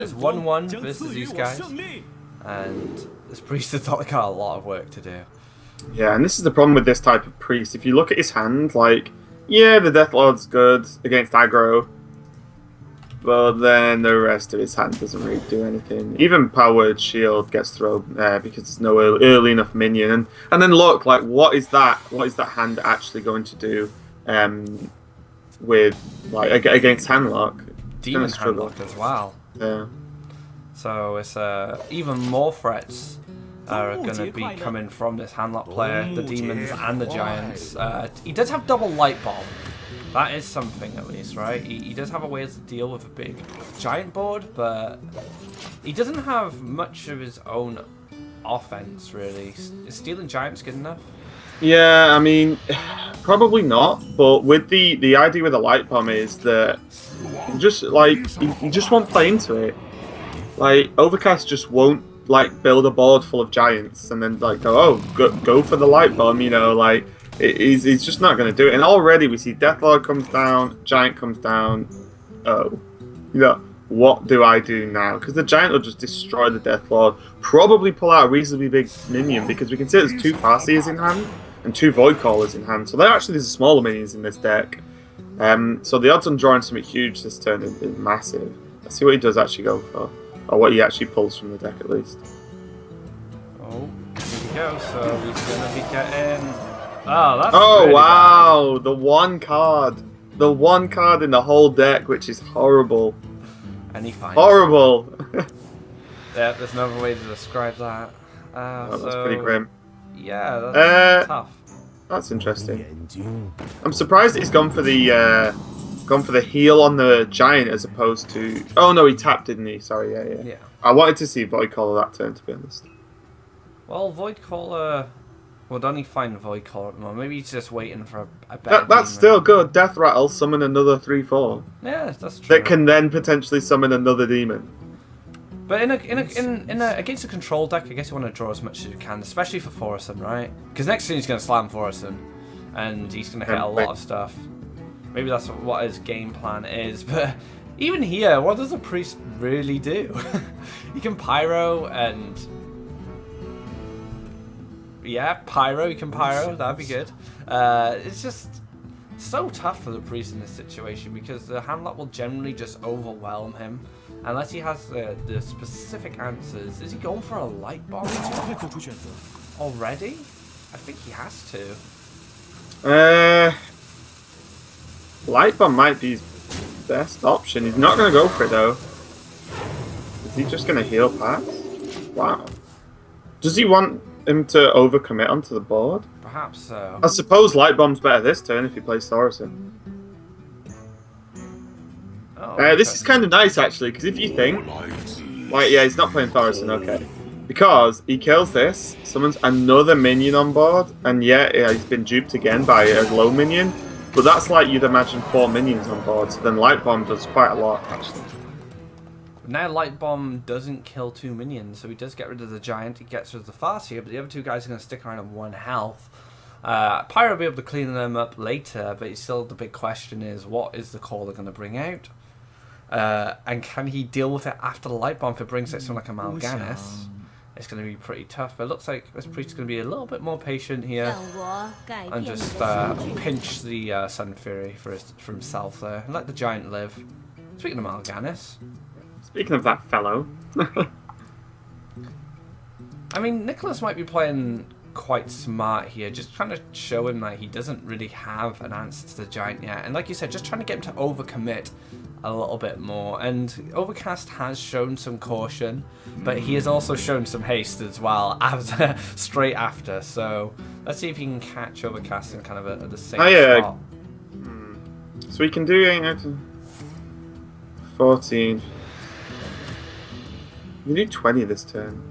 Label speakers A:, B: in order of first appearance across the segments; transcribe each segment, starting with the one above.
A: It's 1-1 versus these guys, and this priest has got a lot of work to do.
B: Yeah, and this is the problem with this type of priest. If you look at his hand, like, yeah, the Death Lord's good against aggro, but then the rest of his hand doesn't really do anything. Even Powered Shield gets thrown there because there's no early enough minion. And then look, like, what is that? What is that hand actually going to do with, like, against Handlock?
A: Demon Handlock as well.
B: Yeah.
A: So it's even more threats are going to be coming from this Handlock player, the demons and the giants. He does have double light bomb. That is something at least, right? He does have a way to deal with a big giant board, but he doesn't have much of his own offense really. Is stealing giants good enough?
B: Yeah, I mean, probably not. But with the idea with the light bomb is that just like you just won't play into it. Like Overcast just won't like build a board full of giants and then like go for the light bomb. You know, like he's just not going to do it. And already we see Deathlord comes down, Giant comes down. Oh, you know, what do I do now? Because the Giant will just destroy the Deathlord. Probably pull out a reasonably big minion because we can see there's 2 Farseers in hand and 2 Void Callers in hand. So there actually there's smaller minions in this deck. So the odds on drawing something huge this turn is massive. Let's see what he does actually go for. Or what he actually pulls from the deck at least.
A: Oh, here we go. So he's going to be getting... Oh, that's
B: really wow! Bad. The one card. The one card in the whole deck, which is horrible.
A: And he finds
B: horrible!
A: Yeah, there's no other way to describe that.
B: That's pretty grim.
A: Yeah, that's tough.
B: That's interesting. I'm surprised he's gone for the heal on the giant as opposed to... Oh no, he tapped, didn't he? Sorry, yeah. I wanted to see Void Caller that turn, to be honest.
A: Well, Void Caller... Would only find Void Caller at the moment. Maybe he's just waiting for a better
B: That's still good. Death Rattle, summon another 3/4.
A: Yeah, that's true.
B: That can then potentially summon another demon.
A: But against a control deck, I guess you want to draw as much as you can, especially for Forresten, right? Because next turn he's going to slam Forresten, and he's going to hit a lot of stuff. Maybe that's what his game plan is, but even here, what does a priest really do? He can Pyro and... Yeah, Pyro, he can Pyro, that'd be good. It's just so tough for the priest in this situation because the Handlock will generally just overwhelm him unless he has the specific answers. Is he going for a light bomb already? I think he has to.
B: Light bomb might be his best option. He's not going to go for it though. Is he just going to heal pass? Wow. Does he want him to overcommit onto the board?
A: Perhaps so.
B: I suppose Light Bomb's better this turn if he plays Thaurissan.
A: Oh,
B: this is kind of nice actually, because if you think... Like, yeah, he's not playing Thaurissan, okay. Because he kills this, summons another minion on board, and yeah, he's been duped again by a low minion. But that's like you'd imagine 4 minions on board, so then Light Bomb does quite a lot actually.
A: Now Light Bomb doesn't kill 2 minions, so he does get rid of the Giant, he gets rid of the Farseer, but the other 2 guys are going to stick around on 1 health. Pyro will be able to clean them up later, but still the big question is, what is the caller going to bring out? And can he deal with it after the Light Bomb if it brings out something like a Mal'Ganis? It's going to be pretty tough, but it looks like this priest is going to be a little bit more patient here and just pinch the Sun Fury for himself there and let the Giant live. Speaking of Mal'Ganis...
B: Speaking of that fellow...
A: I mean, Nicholas might be playing quite smart here, just trying to show him that he doesn't really have an answer to the Giant yet. And like you said, just trying to get him to overcommit a little bit more. And Overcast has shown some caution, but he has also shown some haste as well, straight after. So let's see if he can catch Overcast in kind of at the same spot.
B: So we can do 14. You do 20 this turn.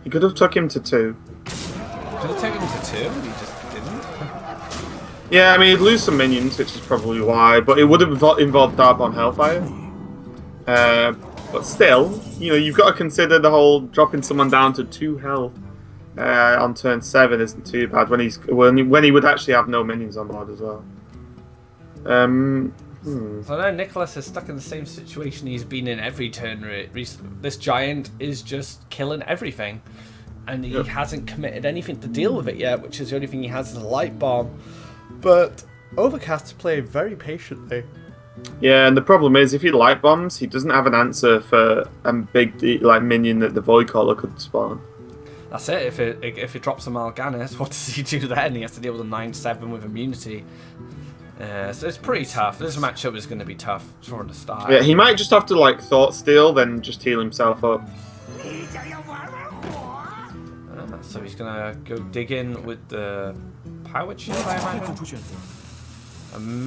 B: You could have took him to 2.
A: Could have taken him to 2, he just didn't.
B: Yeah, I mean, he'd lose some minions, which is probably why, but it would have involved Darbon Hellfire. But still, you know, you've got to consider the whole dropping someone down to 2 health on turn 7 isn't too bad when he would actually have no minions on board as well.
A: So now Nicholas is stuck in the same situation he's been in every turn recently. This giant is just killing everything. And he hasn't committed anything to deal with it yet, which is the only thing he has is a light bomb. But Overcast is playing very patiently.
B: Yeah, and the problem is, if he light bombs, he doesn't have an answer for a big minion that the Void Caller could spawn.
A: That's it. If it drops a Mal'Ganis, what does he do then? He has to deal with a 9/7 with immunity. So it's pretty tough. This matchup is going to be tough from the start.
B: Yeah, he might just have to Thought Steal, then just heal himself up.
A: So he's going to go dig in with the Power Shield, I imagine.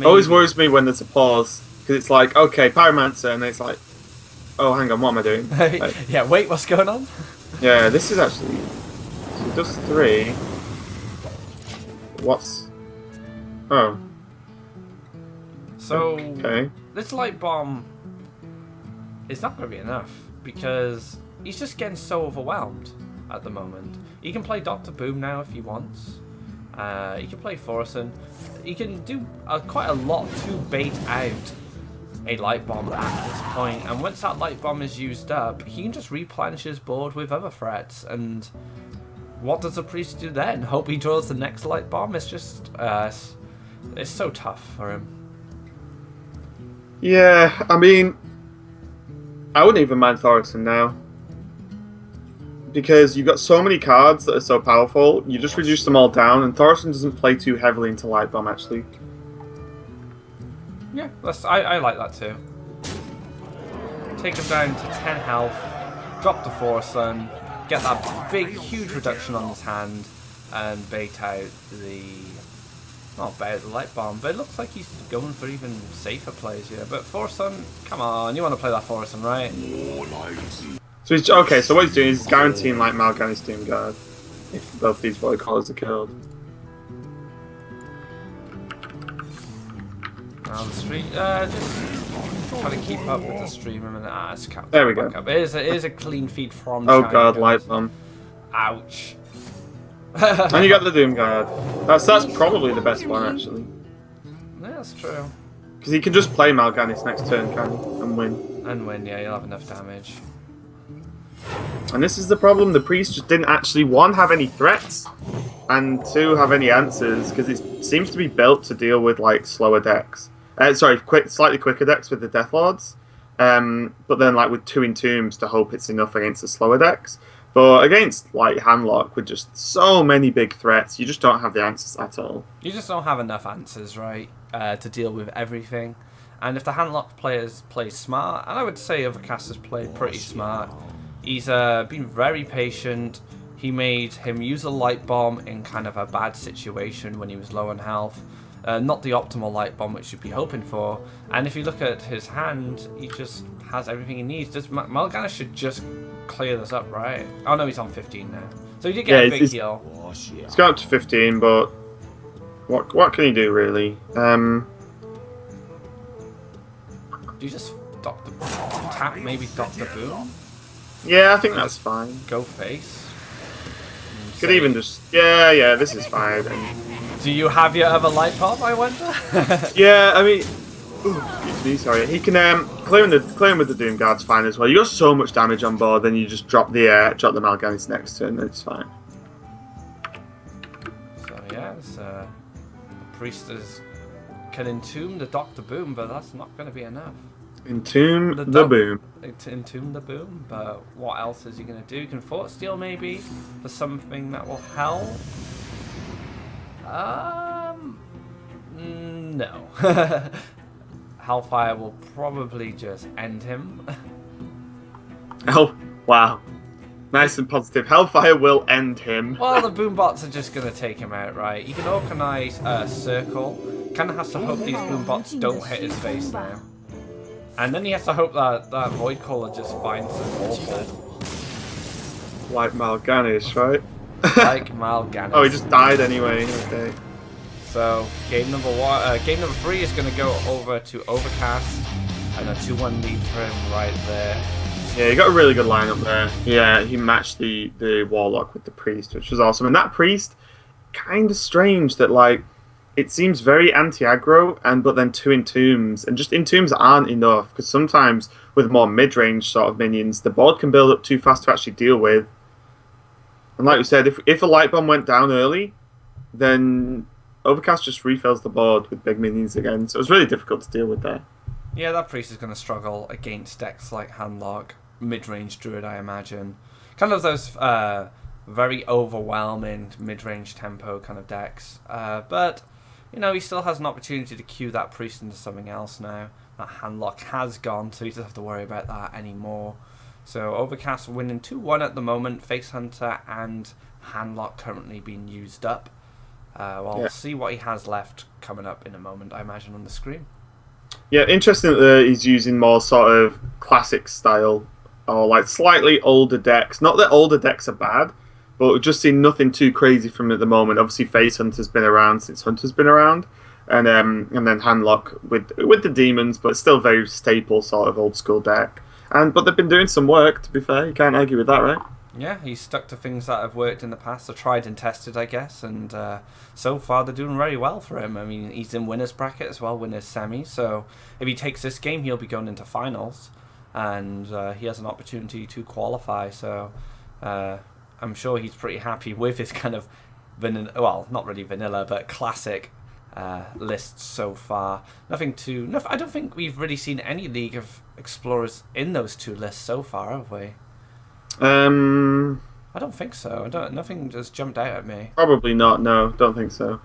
B: Always worries me when there's a pause, because it's like, okay, Pyromancer, and then it's like, oh, hang on, what am I doing?
A: Yeah, wait, what's going on?
B: Yeah, this is actually... So it does 3. What's... Oh.
A: So,
B: okay.
A: This light bomb is not going to be enough, because he's just getting so overwhelmed at the moment. He can play Dr. Boom now if he wants. He can play Forsen. He can do quite a lot to bait out a light bomb at this point. And once that light bomb is used up, he can just replenish his board with other threats. And what does the priest do then? Hope he draws the next light bomb? It's just... it's so tough for him.
B: Yeah, I mean... I wouldn't even mind Thorson now. Because you've got so many cards that are so powerful, you just reduce them all down, and Thorson doesn't play too heavily into Light Bomb, actually.
A: Yeah, I like that too. Take him down to 10 health, drop the Thorson, get that big, huge reduction on his hand, and bait out the... Not bait out the Light Bomb, but it looks like he's going for even safer plays here. But Thorson, come on, you want to play that Thorson, right?
B: So he's, okay, so what he's doing is he's guaranteeing Mal'Ganis Doom Guard if both these Void Callers are killed.
A: Now the stream, just try to keep up with the stream a minute. It's
B: there we go.
A: It is a clean feed from.
B: Oh god, Light Bomb.
A: Ouch.
B: And you got the Doom Guard. That's probably the best one actually.
A: Yeah, that's true.
B: Because he can just play Mal'Ganis next turn, can he, and win.
A: And win, yeah, you'll have enough damage.
B: And this is the problem, the Priest just didn't actually, 1, have any threats, and 2, have any answers, because it seems to be built to deal with, slower decks. Slightly quicker decks with the Death Lords, but then, with 2 Entombs to hope it's enough against the slower decks. But against, Handlock, with just so many big threats, you just don't have the answers at all.
A: You just don't have enough answers, right, to deal with everything. And if the Handlock players play smart, and I would say Overcast has played pretty smart, he's been very patient. He made him use a light bomb in kind of a bad situation when he was low on health. Not the optimal light bomb, which you'd be hoping for. And if you look at his hand, he just has everything he needs. Mal'Ganis should just clear this up, right? Oh no, he's on 15 now. So he did get a big heal.
B: He's got up to 15, but what can he do really?
A: Do you just tap maybe Dr. Boom?
B: Yeah, I think that's fine.
A: Go face.
B: Could even just... Yeah, this is fine.
A: Do you have your other light bulb, I wonder?
B: Yeah, I mean... Ooh, excuse me, sorry. He can... clearing with the Doom Guard's fine as well. You got so much damage on board, then you just drop the Mal'Ganis next turn, and it's fine. So
A: yeah, the Priest can entomb the Dr. Boom, but that's not going to be enough.
B: Entomb the Boom.
A: Entomb the Boom, but what else is he going to do? He can Fort Steal maybe for something that will help. No. Hellfire will probably just end him.
B: Oh, wow. Nice and positive. Hellfire will end him.
A: Well, the Boombots are just going to take him out, right? He can organise a circle. Kind of has to hope these Boombots don't hit his face now. And then he has to hope that Void Caller just finds some awful.
B: Like Mal'Ganis, right?
A: Like Mal'Ganis.
B: Oh, he just died anyway. Okay.
A: So game number 3 is going to go over to Overcast, and a 2-1 lead for him right there.
B: Yeah, he got a really good lineup there. Yeah, he matched the Warlock with the Priest, which was awesome. And that Priest, kind of strange that it seems very anti-aggro, and but then 2 entombs, and just entombs aren't enough because sometimes with more mid-range sort of minions, the board can build up too fast to actually deal with. And like you said, if a light bomb went down early, then Overcast just refills the board with big minions again. So it was really difficult to deal with there.
A: Yeah, that priest is going to struggle against decks like Handlock, mid-range druid, I imagine. Kind of those very overwhelming mid-range tempo kind of decks. But, you know, he still has an opportunity to cue that priest into something else now. That Handlock has gone, so he doesn't have to worry about that anymore. So Overcast winning 2-1 at the moment. Face Hunter and Handlock currently being used up. We'll see what he has left coming up in a moment, I imagine, on the screen.
B: Yeah, interesting that he's using more sort of classic style or like slightly older decks. Not that older decks are bad, but we've just seen nothing too crazy from him at the moment. Obviously, Face Hunter's been around since Hunter's been around, and then Handlock with the demons, but still very staple sort of old school deck. But they've been doing some work. To be fair, you can't argue with that, right?
A: Yeah, he's stuck to things that have worked in the past, or tried and tested, I guess, and so far they're doing very well for him. I mean, he's in winner's bracket as well, winner's semi, so if he takes this game, he'll be going into finals, and he has an opportunity to qualify, so I'm sure he's pretty happy with his kind of vanilla, well, not really vanilla, but classic lists so far. I don't think we've really seen any League of Explorers in those two lists so far, have we? I don't think so. Nothing just jumped out at me.
B: Probably not. No, don't think so.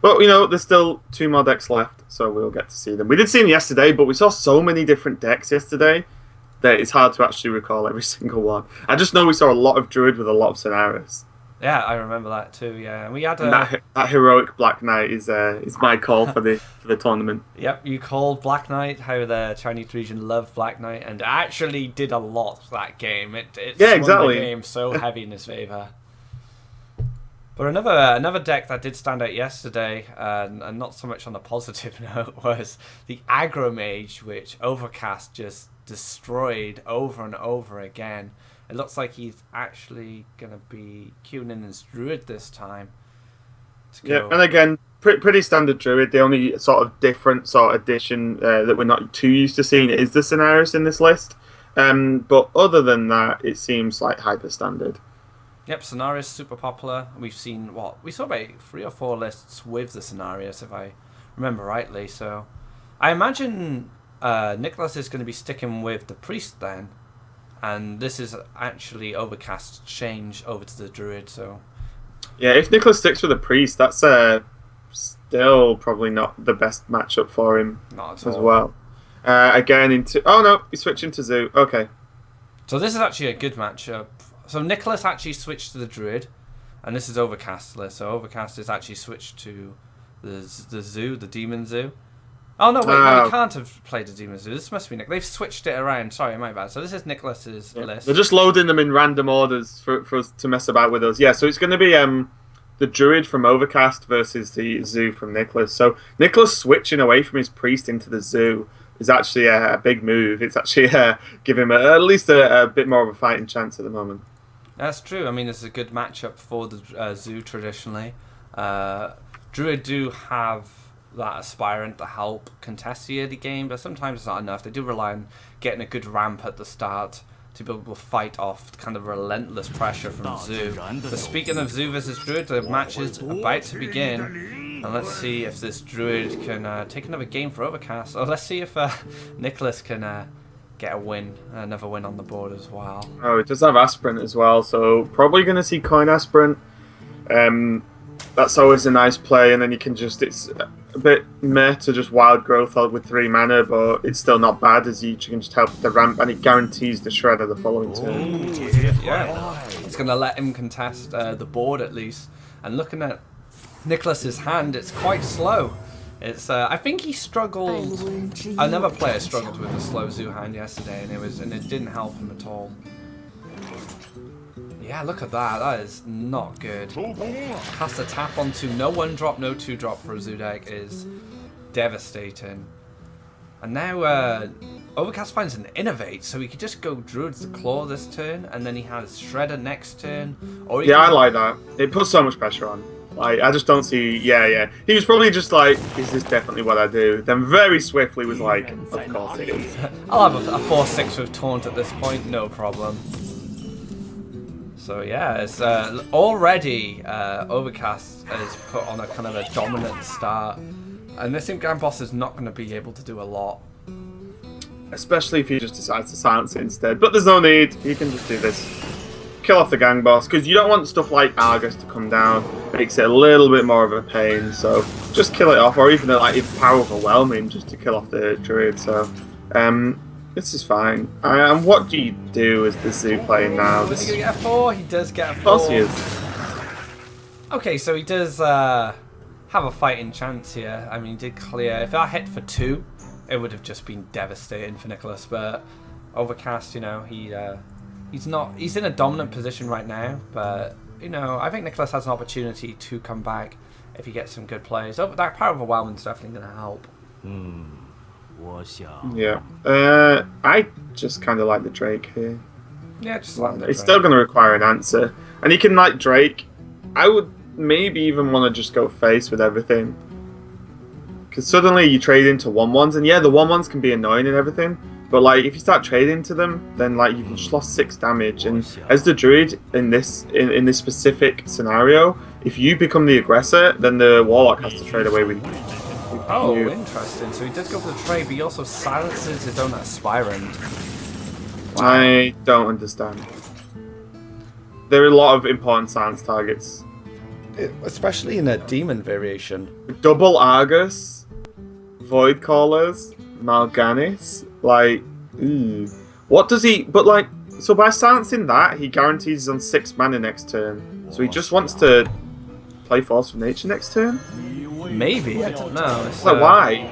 B: But you know, there's still 2 more decks left, so we'll get to see them. We did see them yesterday, but we saw so many different decks yesterday that it's hard to actually recall every single one. I just know we saw a lot of Druid with a lot of Scenarios.
A: Yeah, I remember that too. Yeah, and we had
B: that heroic Black Knight is my call for the tournament.
A: Yep, you called Black Knight. How the Chinese region loved Black Knight, and actually did a lot that game. It swung the game so heavy in his favor. But another deck that did stand out yesterday, and not so much on a positive note, was the Aggro Mage, which Overcast just destroyed over and over again. It looks like he's actually going to be queuing in as Druid this time.
B: Yeah, and again, pretty standard Druid. The only sort of different sort of addition that we're not too used to seeing is the Scenarios in this list. But other than that, it seems like hyper standard.
A: Yep, Scenarios super popular. We've seen, we saw about 3 or 4 lists with the Scenarios, if I remember rightly. So I imagine Nicholas is going to be sticking with the Priest then. And this is actually Overcast's change over to the Druid, so...
B: Yeah, if Nicholas sticks with the Priest, that's still probably not the best matchup for him.
A: Not at
B: as
A: all.
B: Well. Again, oh no, he's switching to Zoo. Okay.
A: So this is actually a good matchup. So Nicholas actually switched to the Druid, and this is Overcast's list. So Overcast is actually switched to the Zoo, the Demon Zoo. Oh, no, wait, no, he can't have played the Demon Zoo. This must be Nick. They've switched it around. Sorry, my bad. So this is Nicholas's list.
B: They're just loading them in random orders for us to mess about with us. Yeah, so it's going to be the Druid from Overcast versus the Zoo from Nicholas. So Nicholas switching away from his Priest into the Zoo is actually a big move. It's actually give him at least a bit more of a fighting chance at the moment.
A: That's true. I mean, it's a good matchup for the Zoo traditionally. Druid do have that aspirant to help contest the early game, but sometimes it's not enough. They do rely on getting a good ramp at the start to be able to fight off kind of relentless pressure from Zoo. So speaking of Zoo versus Druid, the match is about to begin, and let's see if this Druid can take another game for Overcast. Or let's see if Nicholas can get a win, another win on the board as well.
B: Oh, it does have Aspirant as well, so probably going to see Coin Aspirant. That's always a nice play, and then you can just, it's a bit meh to just Wild Growth with 3 mana, but it's still not bad as you can just help with the ramp, and it guarantees the Shredder the following turn.
A: Yeah, it's going to let him contest the board at least. And looking at Nicholas's hand, it's quite slow. It's I think he struggled. Another player struggled with a slow Zoo hand yesterday, and it didn't help him at all. Yeah, look at that. That is not good. Has to tap onto no 1-drop, no 2-drop for a Zoo deck is devastating. And now Overcast finds an Innovate, so he could just go Druid's Claw this turn, and then he has Shredder next turn. Or
B: I like that. It puts so much pressure on. Like, I just don't see. Yeah. He was probably just like, "Is this definitely what I do?" Then very swiftly was like, "Of course it is."
A: I'll have a 4/6 with taunt at this point, no problem. So yeah, it's already Overcast is put on a kind of a dominant start, and this Gang boss is not going to be able to do a lot.
B: Especially if he just decides to silence it instead. But there's no need. He can just do this. Kill off the gang boss, because you don't want stuff like Argus to come down. Makes it a little bit more of a pain. So just kill it off, or even like if power overwhelming, just to kill off the druid. So this is fine. And what do you do as the Zoo playing now?
A: Is he going to get a 4? He does get a 4.
B: Of course he is.
A: Okay, so he does have a fighting chance here. I mean, he did clear. If that hit for 2, it would have just been devastating for Nicholas. But Overcast, you know, he's in a dominant position right now. But, you know, I think Nicholas has an opportunity to come back if he gets some good plays. Oh, that power overwhelming is definitely going to help.
B: Yeah. I just kind of like the Drake here.
A: Yeah, just like the
B: It's still going to require an answer. And he can like Drake. I would maybe even want to just go face with everything. Because suddenly you trade into 1/1s, and yeah, the 1/1s can be annoying and everything. But like, if you start trading to them, then like you've just lost 6 damage. And as the druid in this specific scenario, if you become the aggressor, then the warlock has to trade away with you.
A: Oh, interesting. So he does go for the trade, but he also silences his own aspirant.
B: Wow. I don't understand. There are a lot of important silence targets.
A: Especially in a demon variation.
B: Double Argus, Void Callers, Mal'Ganis. Like, ooh. What does he... But like, so by silencing that, he guarantees he's on 6 mana next turn. So he just wants to play Force of Nature next turn?
A: Maybe, I don't know. It's,
B: like, why?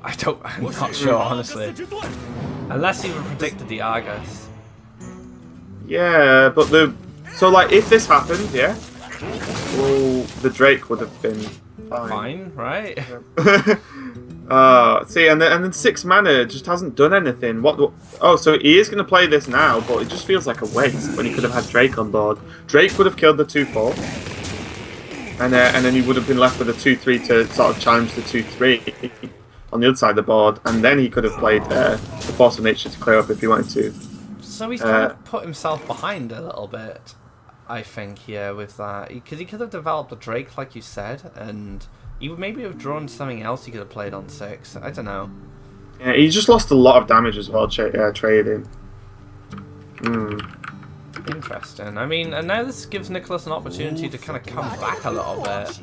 A: I'm not sure, honestly. Unless he even predicted the Argus.
B: Yeah, but so like, if this happened, yeah, well, the Drake would have been
A: fine, right?
B: See, and then 6 mana just hasn't done anything. What? Oh, so he is going to play this now, but it just feels like a waste when he could have had Drake on board. Drake would have killed the 2/4. And then he would have been left with a 2/3 to sort of challenge the 2/3 on the other side of the board, and then he could have played the Force of Nature to clear up if he wanted to.
A: So he's kind of put himself behind a little bit, I think, here with that. Because he could have developed a Drake, like you said, and he would maybe have drawn something else he could have played on 6. I don't know.
B: Yeah, he just lost a lot of damage as well, trading.
A: Interesting. I mean, and now this gives Nicholas an opportunity to kind of come back a little bit.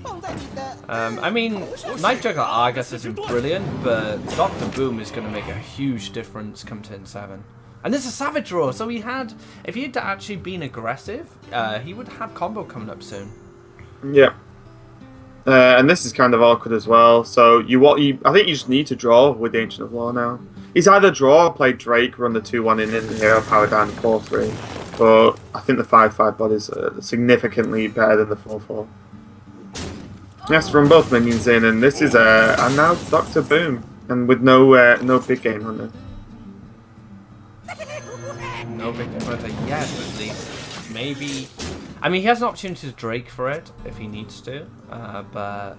A: I mean, Night Juggler Argus isn't brilliant, but Dr. Boom is going to make a huge difference come turn 7. And this is a Savage Draw, so if he had actually been aggressive, he would have combo coming up soon.
B: Yeah. And this is kind of awkward as well. So I think you just need to draw with the Ancient of Law now. He's either draw or play Drake, run the 2/1 in here, power down 4/3. But I think the 5/5 body's significantly better than the 4/4. Yes, run both minions in, and this is and now Dr. Boom, and with no big game hunter.
A: No big game hunter yet, at least. Maybe. I mean, he has an opportunity to Drake for it if he needs to, but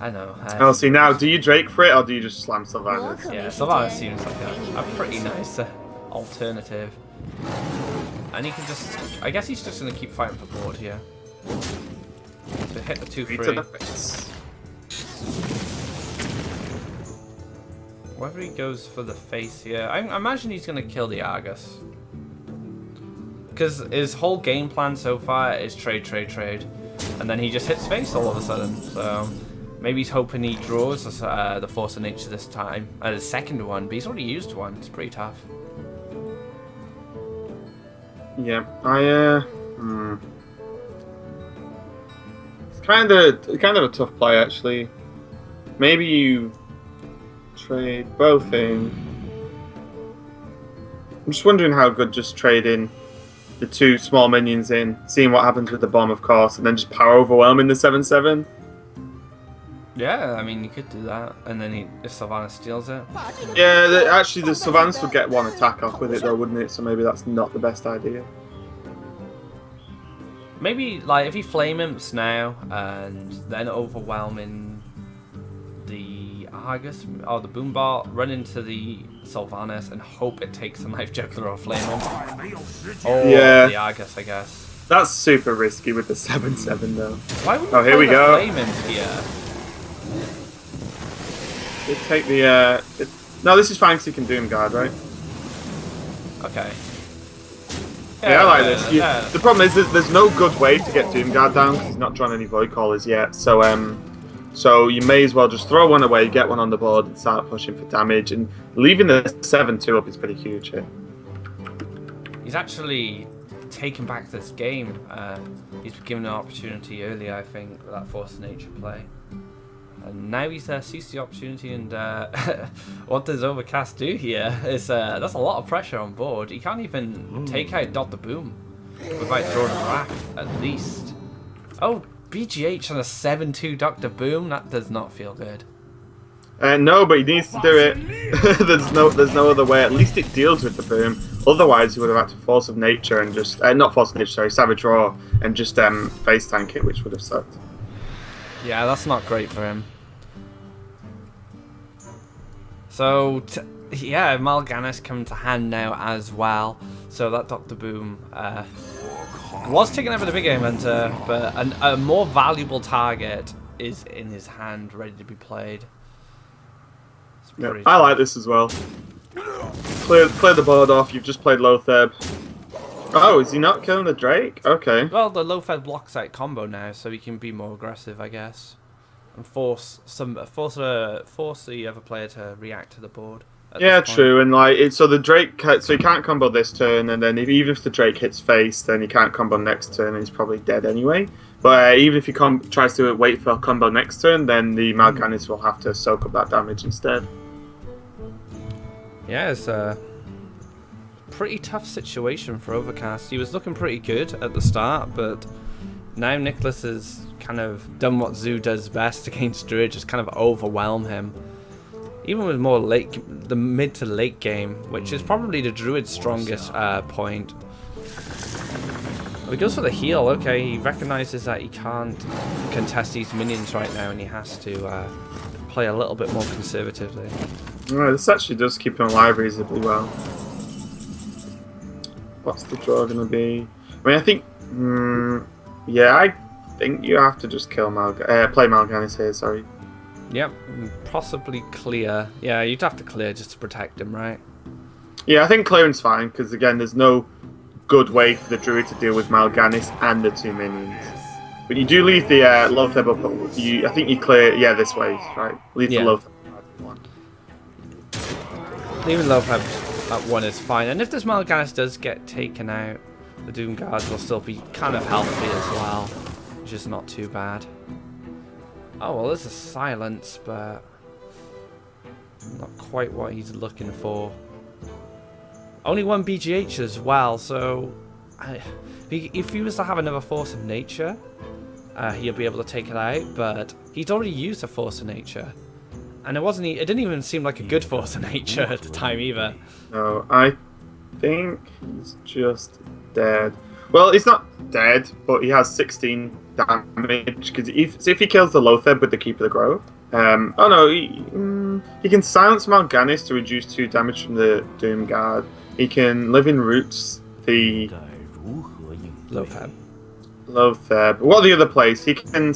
A: I don't know.
B: See, now, do you Drake for it, or do you just slam Sylvanas?
A: Yeah, Sylvanas seems like a pretty nice alternative. And he can just... I guess he's just going to keep fighting for board here. To hit the 2/3. Whether he goes for the face here... I imagine he's going to kill the Argus. Because his whole game plan so far is trade. And then he just hits face all of a sudden. So maybe he's hoping he draws the Force of Nature this time. The second one, but he's already used one. It's pretty tough.
B: Yeah, it's kind of a tough play actually. Maybe you trade both in. I'm just wondering how good just trading the 2 small minions in, seeing what happens with the bomb, of course, and then just power overwhelming the 7/7.
A: Yeah, I mean, you could do that, and then if Sylvanas steals it.
B: Yeah, actually, the Sylvanas would get 1 attack off with it, though, wouldn't it? So maybe that's not the best idea.
A: Maybe like if he flame imps now and then overwhelming the Argus or the Boombot, run into the Sylvanas and hope it takes a Knife Juggler or flame imp. Or the Argus, I guess.
B: That's super risky with the 7/7 though.
A: Why would
B: here we go.
A: Flame imp here?
B: They take the no, this is fine because you can Doom Guard, right?
A: Okay.
B: Yeah, I like this. The problem is there's no good way to get Doom Guard down because he's not drawn any Void Callers yet. So so you may as well just throw one away, get one on the board, and start pushing for damage. And leaving the 7/2 up is pretty huge here.
A: He's actually taken back this game. He's been given an opportunity earlier, I think, with that Force of Nature play. And now he's sees the opportunity, and what does Overcast do here? Is that's a lot of pressure on board. He can't even take out Dot the Boom without drawing a Wrath, at least. Oh, BGH on a 7/2 Dr. Boom? That does not feel good.
B: No, but he needs to do it. there's no other way. At least it deals with the Boom. Otherwise, he would have had to Force of Nature and just not Force of Nature, sorry, Savage Roar, and just face tank it, which would have sucked.
A: Yeah, that's not great for him. So, yeah, Mal'Ganis coming to hand now as well. So that Dr. Boom was taken out by the Big Game Hunter, but a more valuable target is in his hand, ready to be played.
B: Yeah, I like this as well. Clear the board off. You've just played Lotheb. Oh, is he not killing the Drake? Okay.
A: Well, the Lotheb blocks out combo now, so he can be more aggressive, I guess, and force the other player to react to the board.
B: Yeah, true. And like so the Drake, so he can't combo this turn, and then even if the Drake hits face, then he can't combo next turn, and he's probably dead anyway. But even if he tries to wait for a combo next turn, then the Mal'Ganis will have to soak up that damage instead.
A: Yeah, it's a pretty tough situation for Overcast. He was looking pretty good at the start, but now Nicholas has kind of done what Zoo does best against Druid, just kind of overwhelm him. Even with more the mid to late game, which is probably the Druid's strongest point. He goes for the heal. Okay, he recognizes that he can't contest these minions right now, and he has to play a little bit more conservatively.
B: Alright, this actually does keep him alive reasonably well. What's the draw going to be? I mean, I think... yeah, I think you have to just kill play Mal'Ganis here, sorry.
A: Yep, possibly clear. Yeah, you'd have to clear just to protect him, right?
B: Yeah, I think clearing's fine, because again, there's no good way for the Druid to deal with Mal'Ganis and the two minions. But you do leave the Lotheb up. I think you clear, yeah, this way, right? Leave the Lotheb one.
A: Leaving Lotheb at one is fine. And if this Mal'Ganis does get taken out, the Doom Guards will still be kind of healthy as well, which is not too bad. Oh, well, there's a silence, but not quite what he's looking for. Only one BGH as well, so if he was to have another Force of Nature, he'll be able to take it out, but he's already used a Force of Nature. And it didn't even seem like a good Force of Nature at the time either.
B: No, I think he's just dead. Well, he's not dead, but he has 16 damage, because if he kills the Lotheb with the Keep of the Grove, oh no, he can silence Mal'Ganis to reduce 2 damage from the Doom Guard. He can Living Roots the
A: Lotheb.
B: What are the other plays? He can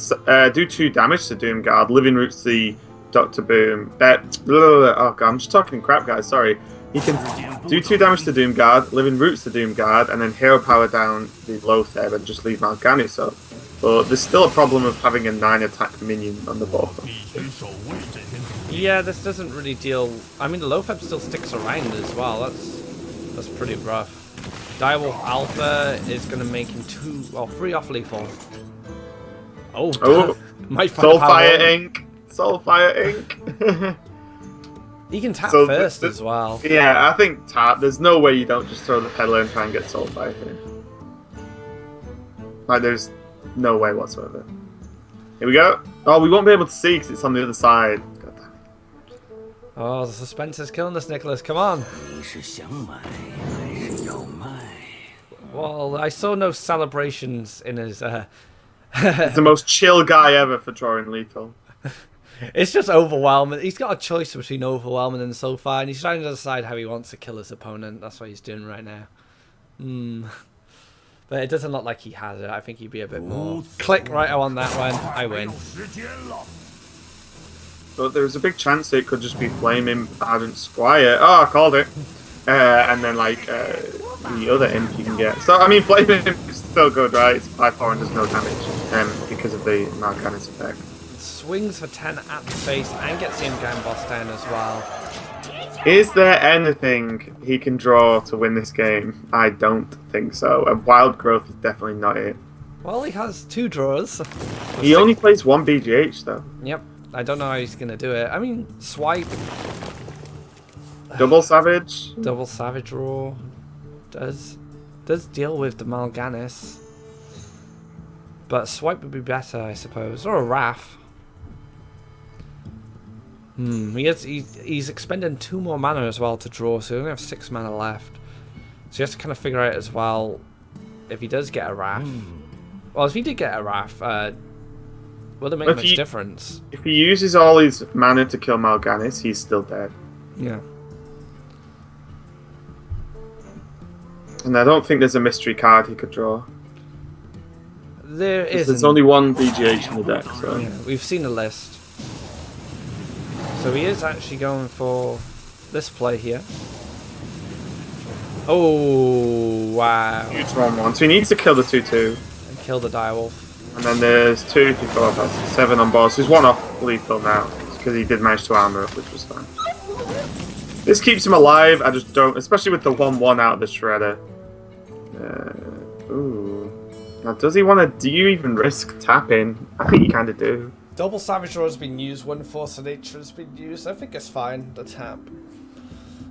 B: do 2 damage to Doom Guard, Living Roots the Dr. Boom. Oh god, I'm just talking crap, guys, sorry. He can do 2 damage to Doom Guard, Living Roots to Doom Guard, and then Hero Power down the Lotheb and just leave Mal'Ganis up. But there's still a problem of having a 9 attack minion on the board.
A: Yeah, this doesn't really deal... I mean, the Lotheb still sticks around as well. That's pretty rough. Direwolf Alpha is going to make him 3 off lethal. Oh,
B: Soulfire Ink! Soulfire Ink!
A: He can tap first as well.
B: Yeah, I think tap. There's no way you don't just throw the Peddler and try and get Soulfire here. Like, there's no way whatsoever. Here we go. Oh, we won't be able to see because it's on the other side. God damn it.
A: Oh, the suspense is killing us, Nicholas. Come on. Well, I saw no celebrations in his...
B: He's the most chill guy ever for drawing lethal.
A: It's just overwhelming. He's got a choice between overwhelming and so far, and he's trying to decide how he wants to kill his opponent. That's what he's doing right now. But it doesn't look like he has it. I think he'd be a bit more... Click, right, I want that one. I win.
B: But there's a big chance it could just be Flaming Ardent Squire. Oh, I called it. And then, like, the other imp you can get. So, I mean, Flaming Imp is still good, right? It's 5-4 and does no damage because of the Mal'Ganis effect.
A: Swings for 10 at the face and gets the Imp boss down as well.
B: Is there anything he can draw to win this game? I don't think so. And Wild Growth is definitely not it.
A: Well, he has 2 draws.
B: He only plays 1 BGH, though.
A: Yep. I don't know how he's going to do it. I mean, Swipe.
B: Double Savage.
A: Double Savage Roar. Does deal with the Mal'Ganis. But Swipe would be better, I suppose. Or a Wrath. He's expending 2 more mana as well to draw, so he only have 6 mana left. So he has to kind of figure out as well if he does get a Wrath. Well, if he did get a Wrath, will it make much difference?
B: If he uses all his mana to kill Mal'Ganis, he's still dead.
A: Yeah.
B: And I don't think there's a mystery card he could draw.
A: There isn't.
B: There's only 1 BGH in the deck, so...
A: Yeah, we've seen the list. So he is actually going for this play here. Oh, wow.
B: Huge 1-1. So he needs to kill the 2-2.
A: And kill the Direwolf.
B: And then there's 2, 3, 4, 5, 6, 7 on board. So he's 1 off lethal now. Because he did manage to armor up, which was fine. This keeps him alive. I just don't... Especially with the 1-1 out of the Shredder. Ooh. Now, does he want to... Do you even risk tapping? I think you kind of do.
A: Double Savage Roar has been used, 1 Force of Nature has been used. I think it's fine, the tap.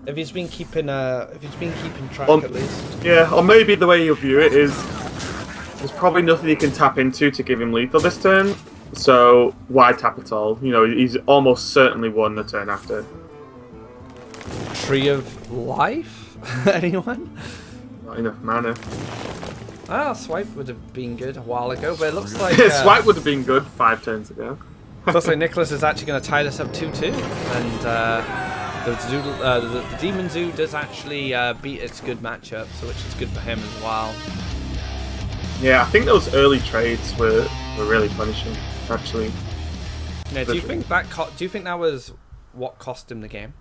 A: If he's been keeping track at least.
B: Yeah, or maybe the way you view it is there's probably nothing he can tap into to give him lethal this turn. So why tap at all? You know, he's almost certainly won the turn after.
A: Tree of Life? Anyone?
B: Not enough mana.
A: Ah, Swipe would have been good a while ago, but it looks like...
B: Swipe would have been good 5 turns ago.
A: Looks like Nicholas is actually going to tie this up 2-2, and the Demon Zoo does actually beat its good matchup, so which is good for him as well.
B: Yeah, I think those early trades were really punishing, actually.
A: Now, do you think that was what cost him the game?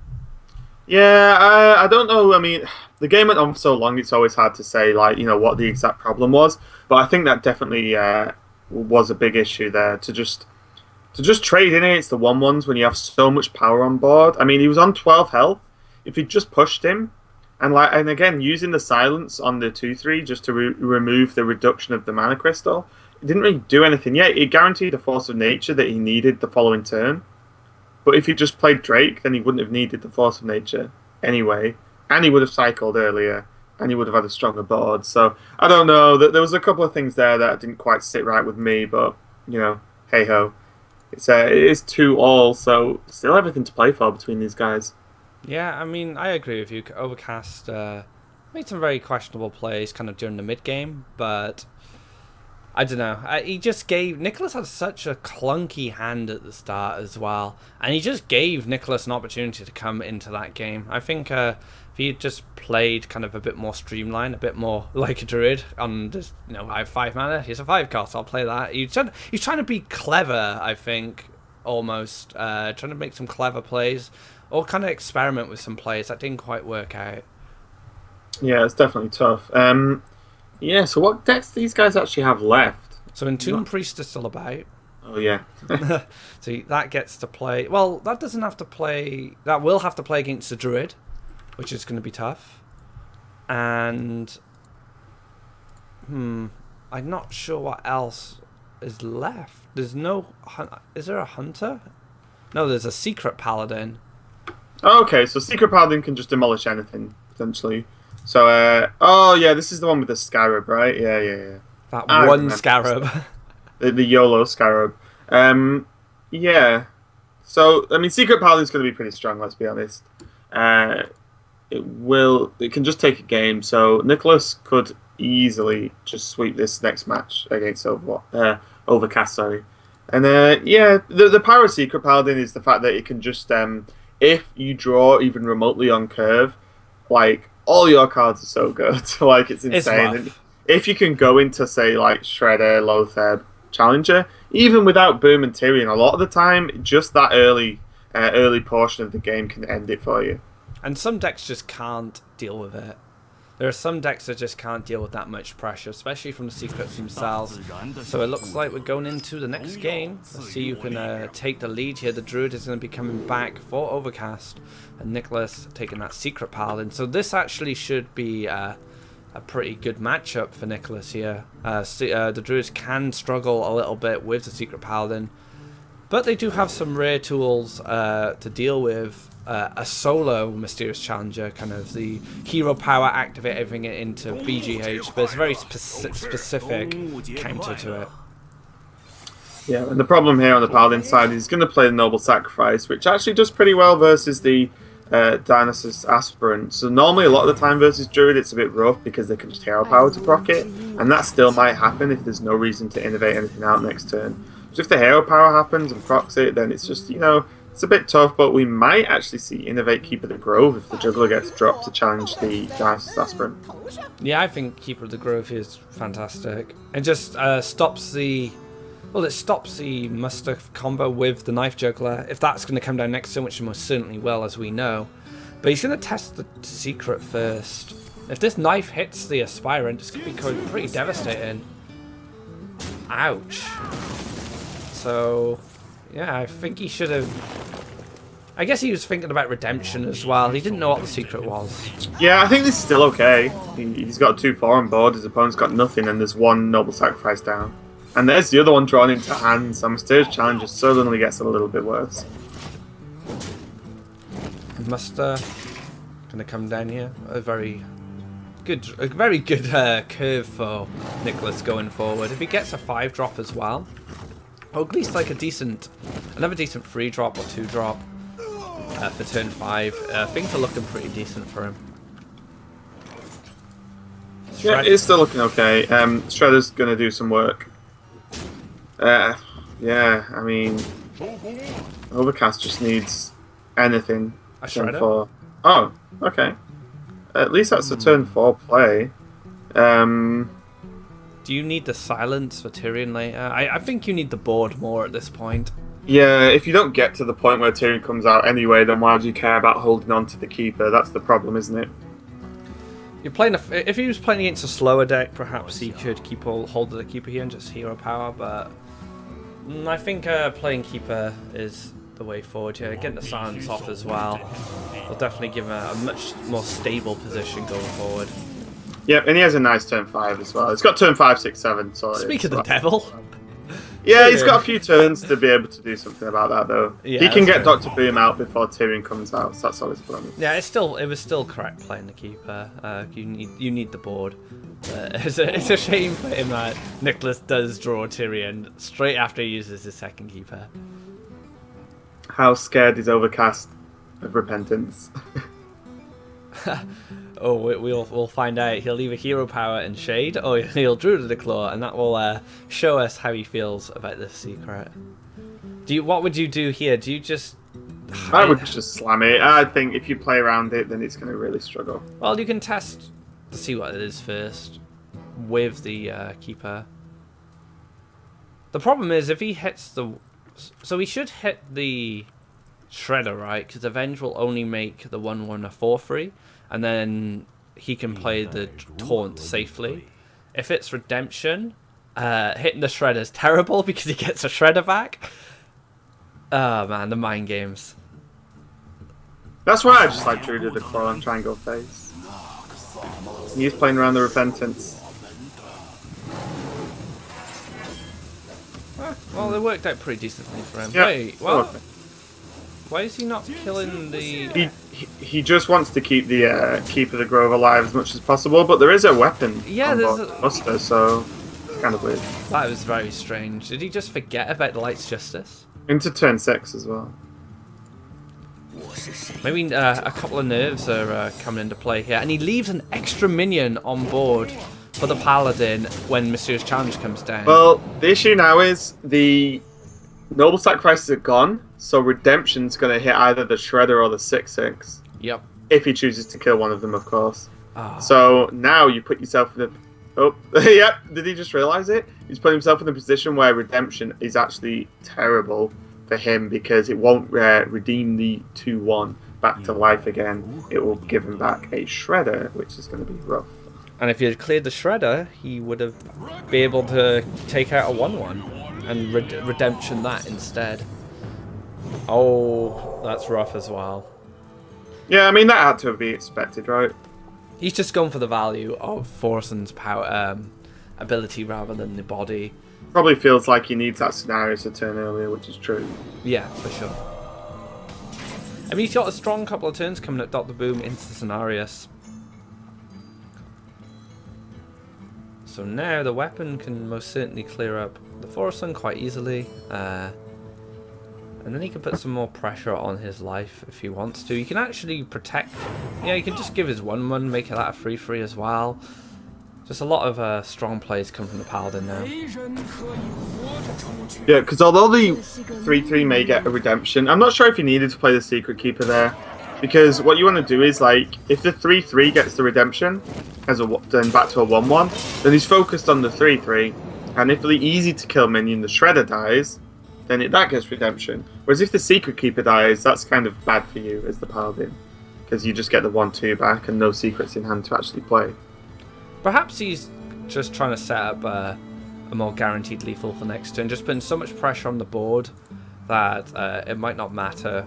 B: Yeah, I don't know. I mean, the game went on so long; it's always hard to say, like, you know, what the exact problem was. But I think that definitely was a big issue there. To just trade in against the 1-1s when you have so much power on board. I mean, he was on 12 health. If you just pushed him, and again using the silence on the 2/3 just to remove the reduction of the mana crystal, it didn't really do anything. Yeah, it guaranteed the Force of Nature that he needed the following turn. But if he just played Drake, then he wouldn't have needed the Force of Nature anyway. And he would have cycled earlier. And he would have had a stronger board. So, I don't know. There was a couple of things there that didn't quite sit right with me. But, you know, hey-ho. It is 2-all, so still everything to play for between these guys.
A: Yeah, I mean, I agree with you. Overcast made some very questionable plays kind of during the mid-game. But... I don't know. He just gave... Nicholas had such a clunky hand at the start as well. And he just gave Nicholas an opportunity to come into that game. I think if he had just played kind of a bit more streamlined, a bit more like a druid, on just, you know, I have 5 mana, here's a 5 cost, I'll play that. He's trying to be clever, I think, almost. Trying to make some clever plays. Or kind of experiment with some plays that didn't quite work out.
B: Yeah, it's definitely tough. Yeah, so what decks do these guys actually have left?
A: So Entomb Priest is still about.
B: Oh, yeah.
A: So that gets to play... Well, that doesn't have to play... That will have to play against the Druid, which is going to be tough. And... I'm not sure what else is left. There's no... Is there a Hunter? No, there's a Secret Paladin.
B: Oh, okay, so Secret Paladin can just demolish anything, potentially. So, oh yeah, this is the one with the Scarab, right? Yeah.
A: That one Scarab.
B: The YOLO Scarab. Yeah. So, I mean, Secret Paladin's going to be pretty strong, let's be honest. it can just take a game. So Nicholas could easily just sweep this next match against Overcast. Sorry, and yeah, the power of Secret Paladin is the fact that it can just if you draw even remotely on curve, like all your cards are so good, like it's insane. And if you can go into say like Shredder, Lothar, Challenger, even without Boom and Tyrion, a lot of the time, just that early portion of the game can end it for you.
A: And some decks just can't deal with it. There are some decks that just can't deal with that much pressure, especially from the secrets themselves. So it looks like we're going into the next game. Let's see who can take the lead here. The Druid is going to be coming back for Overcast, and Nicholas taking that Secret Paladin. So this actually should be a pretty good matchup for Nicholas here. The Druids can struggle a little bit with the Secret Paladin, but they do have some rare tools to deal with. A solo Mysterious Challenger, kind of the hero power, activate everything into BGH, but it's a very specific counter to it.
B: Yeah, and the problem here on the Paladin side is he's going to play the Noble Sacrifice, which actually does pretty well versus the Dionysus Aspirant. So normally a lot of the time versus Druid it's a bit rough because they can just hero power to proc it, and that still might happen if there's no reason to innovate anything out next turn. So if the hero power happens and procs it, then it's just, it's a bit tough, but we might actually see Innovate Keeper of the Grove if the Juggler gets dropped to challenge the Dionysus Aspirant.
A: Yeah, I think Keeper of the Grove is fantastic. It just stops the... Well, it stops the Muster combo with the Knife Juggler, if that's going to come down next turn, which it most certainly will, as we know. But he's going to test the Secret first. If this Knife hits the Aspirant, it's going to be pretty devastating. Ouch. So... yeah, I think he should have... I guess he was thinking about redemption as well. He didn't know what the secret was.
B: Yeah, I think this is still okay. He's got 2-4 on board, his opponent's got nothing, and there's one Noble Sacrifice down. And there's the other one drawn into hand, so Mysterious Challenger suddenly gets a little bit worse.
A: Muster going to come down here. A very good curve for Nicholas going forward. If he gets a 5-drop as well, or at least like another decent 3-drop or 2-drop for turn 5. Things are looking pretty decent for him.
B: Yeah, it's still looking okay. Shredder's going to do some work. Yeah, I mean, Overcast just needs anything.
A: A Shredder?
B: 4. Oh, okay. At least that's a turn 4 play.
A: Do you need the silence for Tyrion later? I think you need the board more at this point.
B: Yeah, if you don't get to the point where Tyrion comes out anyway, then why do you care about holding on to the Keeper? That's the problem, isn't it?
A: You're playing if he was playing against a slower deck, perhaps he could hold the Keeper here and just hero power, but I think playing Keeper is the way forward here. Getting the silence off as well will definitely give him a much more stable position going forward.
B: Yep, and he has a nice turn 5 as well. He's got turn 5, 6, 7. Sorry.
A: Speak of the devil.
B: Yeah, he's got a few turns to be able to do something about that, though. Yeah, he can get Dr. Boom out before Tyrion comes out, so that's always fun.
A: Yeah, it was still correct playing the Keeper. You need the board. It's a shame for him that Nicholas does draw Tyrion straight after he uses his second Keeper.
B: How scared is Overcast of Repentance?
A: Oh, we'll find out. He'll either hero power and shade, or he'll Druid of the Claw, and that will show us how he feels about this secret. What would you do here? Do you just...
B: I would just slam it. I think if you play around it, then it's going to really struggle.
A: Well, you can test to see what it is first with the Keeper. The problem is if he hits the... So he should hit the Shredder, right? Because Avenge will only make the 1/1 a 4/3. And then he can play the Taunt safely. If it's Redemption, hitting the Shredder is terrible because he gets a Shredder back. Oh man, the mind games.
B: That's why I just like Druid of the Claw and try and go face. He's playing around the Repentance.
A: Well, it worked out pretty decently for him.
B: Yeah.
A: Wait, well, why is he not killing the...
B: He just wants to keep the Keeper of the Grove alive as much as possible, but there is a weapon on Buster, so it's kind of weird.
A: That was very strange. Did he just forget about the Light's Justice?
B: Into turn 6 as well.
A: Maybe a couple of nerves are coming into play here. And he leaves an extra minion on board for the Paladin when Mysterious Challenge comes down.
B: Well, the issue now is the Noble Sacrifices are gone, so Redemption's going to hit either the Shredder or the 6/6.
A: Yep.
B: If he chooses to kill one of them, of course.
A: Oh.
B: So now you put yourself in a... Oh, yep, did he just realise it? He's put himself in a position where Redemption is actually terrible for him because it won't redeem the 2/1 back to life again. It will give him back a Shredder, which is going to be rough.
A: And if he had cleared the Shredder, he would have been able to take out a 1/1 and Redemption that instead. Oh, that's rough as well.
B: Yeah, I mean, that had to be expected, right?
A: He's just gone for the value of Forsen's power, ability rather than the body.
B: Probably feels like he needs that scenario to turn earlier, which is true.
A: Yeah, for sure. I mean, he's got a strong couple of turns coming at Dr. Boom into Scenarius. So now the weapon can most certainly clear up the Forsen quite easily. And then he can put some more pressure on his life if he wants to. He can actually protect... Yeah, he can just give his 1/1, make that a 3/3 as well. Just a lot of strong plays come from the Paladin now.
B: Yeah, because although the 3/3 may get a redemption, I'm not sure if you needed to play the Secret Keeper there. Because what you want to do is, like, if the 3/3 gets the redemption, then back to a 1/1, then he's focused on the 3/3. And if the easy to kill minion, the Shredder, dies, then that gets redemption. Whereas if the Secret Keeper dies, that's kind of bad for you as the Paladin. Because you just get the 1/2 back and no secrets in hand to actually play.
A: Perhaps he's just trying to set up a more guaranteed lethal for next turn. Just putting so much pressure on the board that it might not matter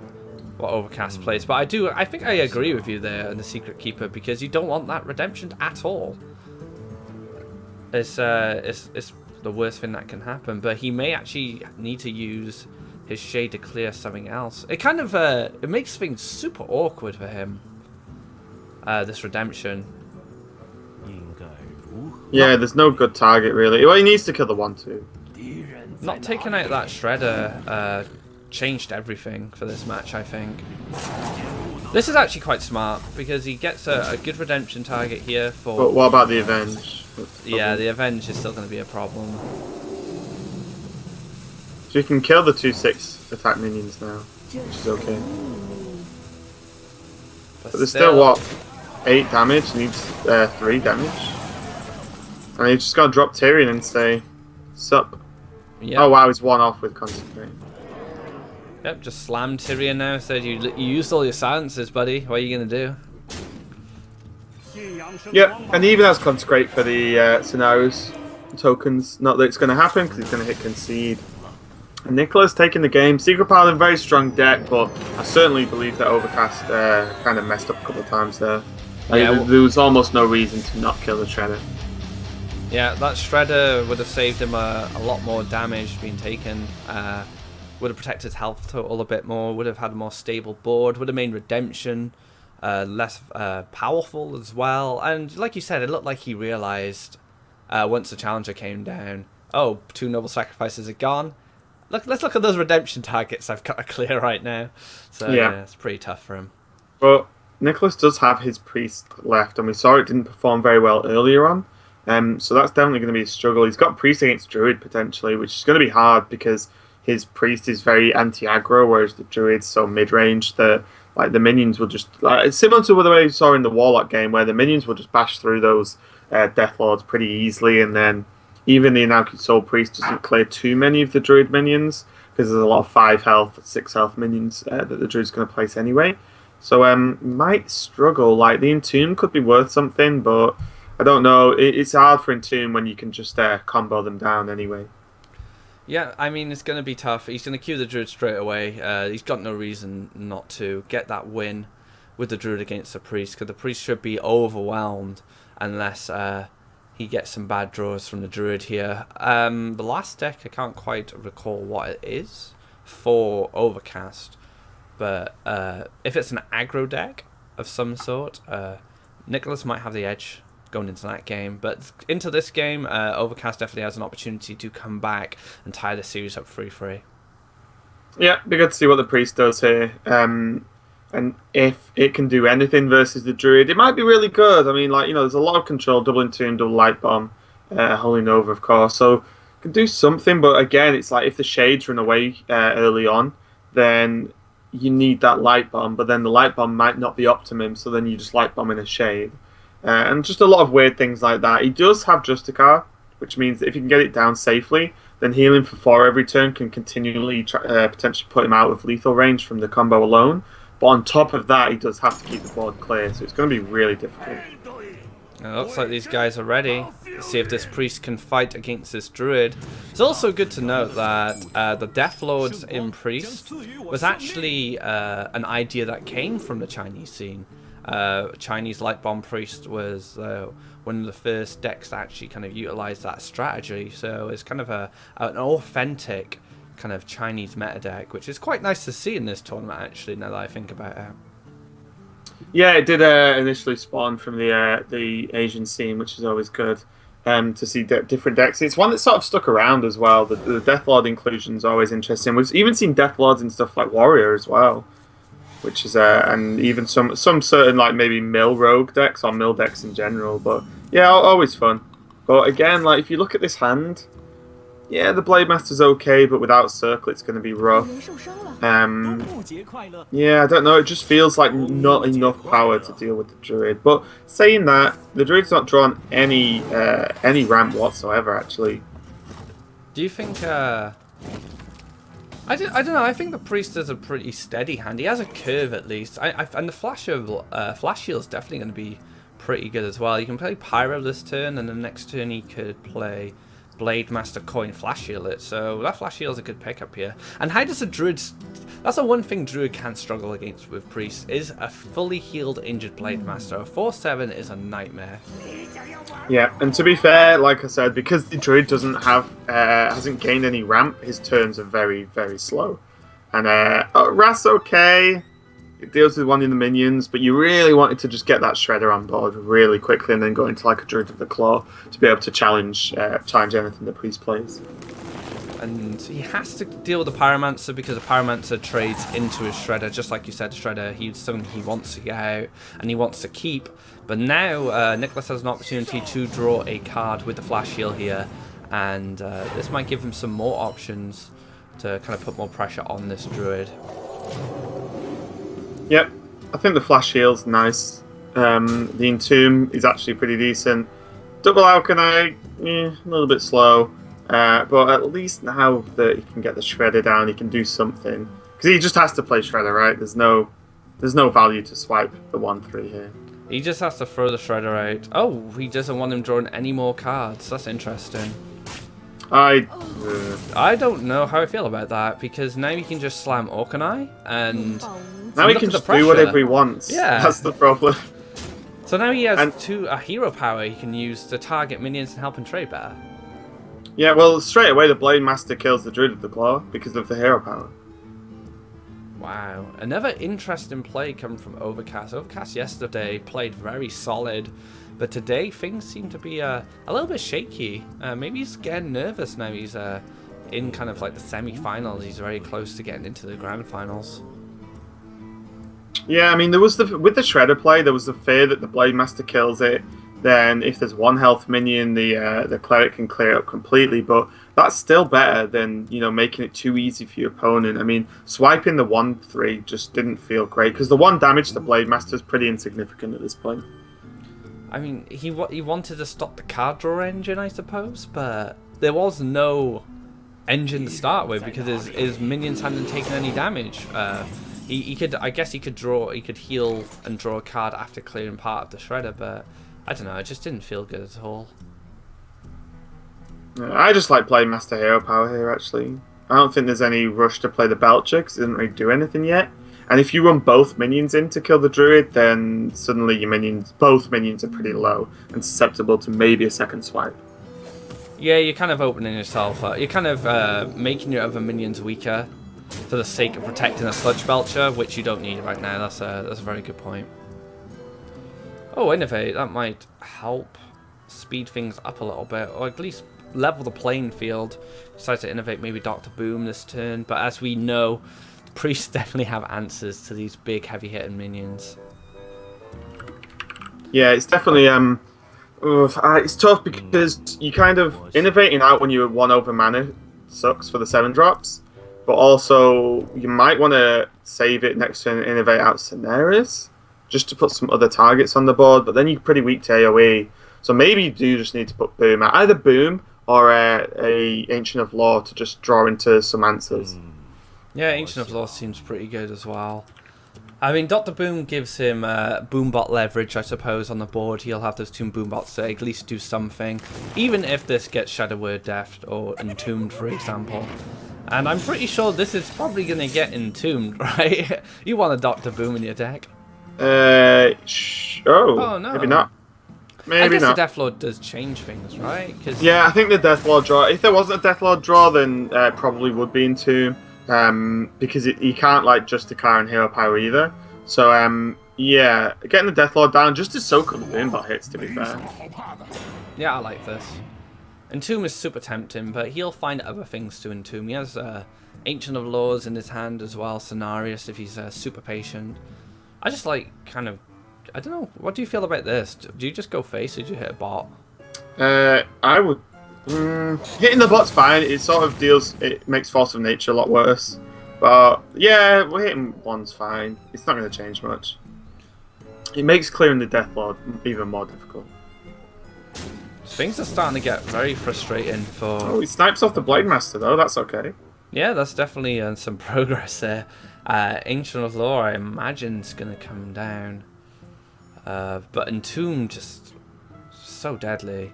A: what Overcast plays. But I think I agree with you there in the Secret Keeper, because you don't want that redemption at all. It's the worst thing that can happen. But he may actually need to use his Shade to clear something else. It kind of it makes things super awkward for him. This redemption.
B: Yeah, there's no good target really. Well, he needs to kill the 1/2.
A: Not taking out that Shredder changed everything for this match, I think. This is actually quite smart because he gets a good redemption target here for...
B: But what about the Avenge?
A: Yeah, the Avenge is still going to be a problem.
B: So you can kill the 2/6 attack minions now, which is okay. But there's still, what, 8 damage? Needs 3 damage. And you just got to drop Tyrion and say, sup.
A: Yep.
B: Oh wow, he's 1 off with Concentrate.
A: Yep, just slammed Tyrion now. Said you used all your silences, buddy. What are you going to do?
B: Yep, and he even has Consecrate for the scenarios tokens. Not that it's going to happen because he's going to hit Concede. And Nicholas taking the game. Secret Paladin, very strong deck, but I certainly believe that Overcast kind of messed up a couple of times there. Like,
A: Yeah,
B: there was almost no reason to not kill the Shredder.
A: Yeah, that Shredder would have saved him a lot more damage being taken. Would have protected his health total a bit more. Would have had a more stable board. Would have made Redemption less powerful as well. And like you said, it looked like he realized once the Challenger came down, oh, 2 Noble Sacrifices are gone. Let's look at those redemption targets I've got to clear right now. So yeah, it's pretty tough for him.
B: But Nicholas does have his Priest left, and we saw it didn't perform very well earlier on. So that's definitely going to be a struggle. He's got Priest against Druid potentially, which is going to be hard because his Priest is very anti-aggro, whereas the Druid's so mid-range that like the minions will just... it's similar to the way we saw in the Warlock game, where the minions will just bash through those Death Lords pretty easily, and then even the Inaugural Soul Priest doesn't clear too many of the Druid minions, because there's a lot of 5 health, 6 health minions that the Druid's going to place anyway. So might struggle. Like the Entomb could be worth something, but I don't know. It's hard for Entomb when you can just combo them down anyway.
A: Yeah, I mean, it's going to be tough. He's going to queue the Druid straight away. He's got no reason not to get that win with the Druid against the Priest, because the Priest should be overwhelmed unless he gets some bad draws from the Druid here. The last deck, I can't quite recall what it is for Overcast, but if it's an aggro deck of some sort, Nicholas might have the edge going into that game. But into this game, Overcast definitely has an opportunity to come back and tie the series up 3-3.
B: Yeah, be good to see what the Priest does here. And if it can do anything versus the Druid, it might be really good. I mean, like, there's a lot of control, double Entomb, double Light Bomb, Holy Nova, of course. So it can do something, but again, it's like if the Shades run away early on, then you need that Light Bomb, but then the Light Bomb might not be optimum, so then you just Light Bomb in a Shade. And just a lot of weird things like that. He does have Justicar, which means that if you can get it down safely, then healing for 4 every turn can continually potentially put him out of lethal range from the combo alone. But on top of that, he does have to keep the board clear, so it's going to be really difficult.
A: It looks like these guys are ready. Let's see if this priest can fight against this druid. It's also good to note that the Death Lords in Priest was actually an idea that came from the Chinese scene. Chinese Light Bomb Priest was one of the first decks that actually kind of utilized that strategy. So it's kind of an authentic kind of Chinese meta deck, which is quite nice to see in this tournament, actually, now that I think about it.
B: Yeah, it did initially spawn from the Asian scene, which is always good to see different decks. It's one that sort of stuck around as well. The Death Lord inclusion is always interesting. We've even seen Death Lords in stuff like Warrior as well, which is and even some certain like maybe mill rogue decks or mill decks in general. But yeah, always fun. But again, like if you look at this hand, yeah, the Blade Master's okay, but without Circle, it's going to be rough. Yeah, I don't know. It just feels like not enough power to deal with the Druid. But saying that, the Druid's not drawn any ramp whatsoever, actually.
A: Do you think? I don't know. I think the Priest is a pretty steady hand. He has a curve at least. And the Flash Heal is definitely going to be pretty good as well. You can play Pyro this turn, and the next turn he could play Blade Master Coin Flash Heal it, so that Flash Heal is a good pickup here. And how does a Druid... That's the one thing Druid can struggle against with Priest, is a fully healed injured Blade Master. A 4/7 is a nightmare.
B: Yeah, and to be fair, like I said, because the Druid doesn't have hasn't gained any ramp, his turns are very, very slow. And Wrath's okay. It deals with one of the minions, but you really wanted to just get that Shredder on board really quickly and then go into like a Druid of the Claw to be able to challenge anything the Priest plays.
A: And he has to deal with the Pyromancer because the Pyromancer trades into his Shredder, just like you said, Shredder, he's something he wants to get out and he wants to keep. But now Nicholas has an opportunity to draw a card with the Flash Heal here, and this might give him some more options to kind of put more pressure on this Druid.
B: Yep, I think the Flash Heal's nice. The Entomb is actually pretty decent. Double Alchemy, a little bit slow. But at least now that he can get the Shredder down, he can do something. Because he just has to play Shredder, right? There's no value to swipe the 1/3 here.
A: He just has to throw the Shredder out. Oh, he doesn't want him drawing any more cards. That's interesting. I don't know how I feel about that, because now he can just slam Orkanai and...
B: Now he can just do whatever he wants.
A: Yeah.
B: That's the problem.
A: So now he has a hero power he can use to target minions and help him trade better.
B: Yeah, well, straight away the Blade Master kills the Druid of the Claw because of the hero power.
A: Wow. Another interesting play coming from Overcast. Overcast yesterday played very solid, but today things seem to be a little bit shaky. Maybe he's getting nervous now. He's in kind of like the semi-finals. He's very close to getting into the grand finals.
B: Yeah, I mean, with the Shredder play, there was the fear that the Blade Master kills it. Then if there's one health minion, the Cleric can clear it up completely. But that's still better than, making it too easy for your opponent. I mean, swiping the 1/3 just didn't feel great, because the 1 damage to the Blade Master is pretty insignificant at this point.
A: I mean, he wanted to stop the card draw engine, I suppose, but there was no engine to start with because his minions hadn't taken any damage. He could heal and draw a card after clearing part of the Shredder, but I don't know, it just didn't feel good at all.
B: I just like playing Master Hero Power here, actually. I don't think there's any rush to play the Belcher, because it didn't really do anything yet. And if you run both minions in to kill the Druid, then suddenly both minions are pretty low and susceptible to maybe a second swipe.
A: Yeah, you're kind of opening yourself up. You're kind of making your other minions weaker for the sake of protecting a Sludge Belcher, which you don't need right now. That's a very good point. Oh, Innovate. That might help speed things up a little bit, or at least level the playing field. Decides to Innovate maybe Dr. Boom this turn, but as we know, Priests definitely have answers to these big, heavy-hitting minions.
B: Yeah, it's definitely it's tough because you kind of innovating out when you're 1 over mana sucks for the 7 drops, but also you might want to save it next to an innovate out StarSeries just to put some other targets on the board. But then you're pretty weak to AOE, so maybe you do just need to put Boom out, either Boom or a Ancient of Law to just draw into some answers.
A: Yeah, Ancient of Law seems pretty good as well. I mean, Dr. Boom gives him Boombot leverage, I suppose, on the board. He'll have those 2 Boombots to at least do something, even if this gets Shadow Word Death or Entombed, for example. And I'm pretty sure this is probably going to get Entombed, right? You want a Dr. Boom in your deck.
B: Oh,
A: no.
B: Maybe not. Maybe
A: I guess
B: not.
A: the Deathlord does change things, right?
B: Yeah, I think the Deathlord draw. If there wasn't a Deathlord draw, then probably would be Entombed. Because you can't like Justicar and Hero Power either. So yeah, getting the Deathlord down just to soak up the Boombot hits, to be fair.
A: Yeah, I like this. Entomb is super tempting, but he'll find other things to entomb. He has Ancient of Laws in his hand as well, Scenarius if he's super patient. I just like kind of, I don't know, what do you feel about this? Do you just go face or do you hit a bot?
B: I would. Hitting the bot's fine. It sort of it makes Force of Nature a lot worse. But yeah, hitting 1's fine. It's not going to change much. It makes clearing the Deathlord even more difficult.
A: Things are starting to get very frustrating for...
B: Oh, he snipes off the Blade Master though, that's okay.
A: Yeah, that's definitely some progress there. Ancient of Law, I imagine, is going to come down. But Entomb just so deadly.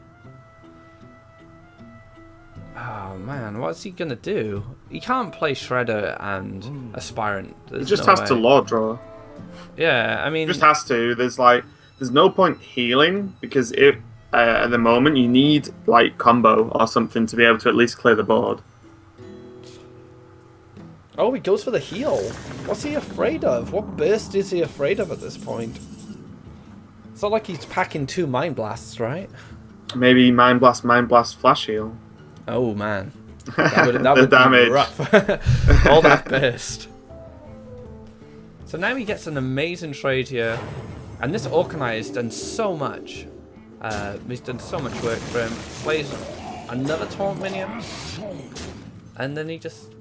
A: Oh man, what's he gonna do? He can't play Shredder and Aspirant.
B: He just has to Law draw.
A: Yeah, I mean...
B: He just has to. There's no point healing, because at the moment you need like combo or something to be able to at least clear the board.
A: Oh, he goes for the heal. What's he afraid of? What burst is he afraid of at this point? It's not like he's packing 2 Mind Blasts, right?
B: Maybe Mind Blast, Flash Heal.
A: Oh man, that would
B: damage.
A: be rough. All that burst. So now he gets an amazing trade here, and this Orkanai has done so much. He's done so much work for him. Plays another taunt minion, and then he just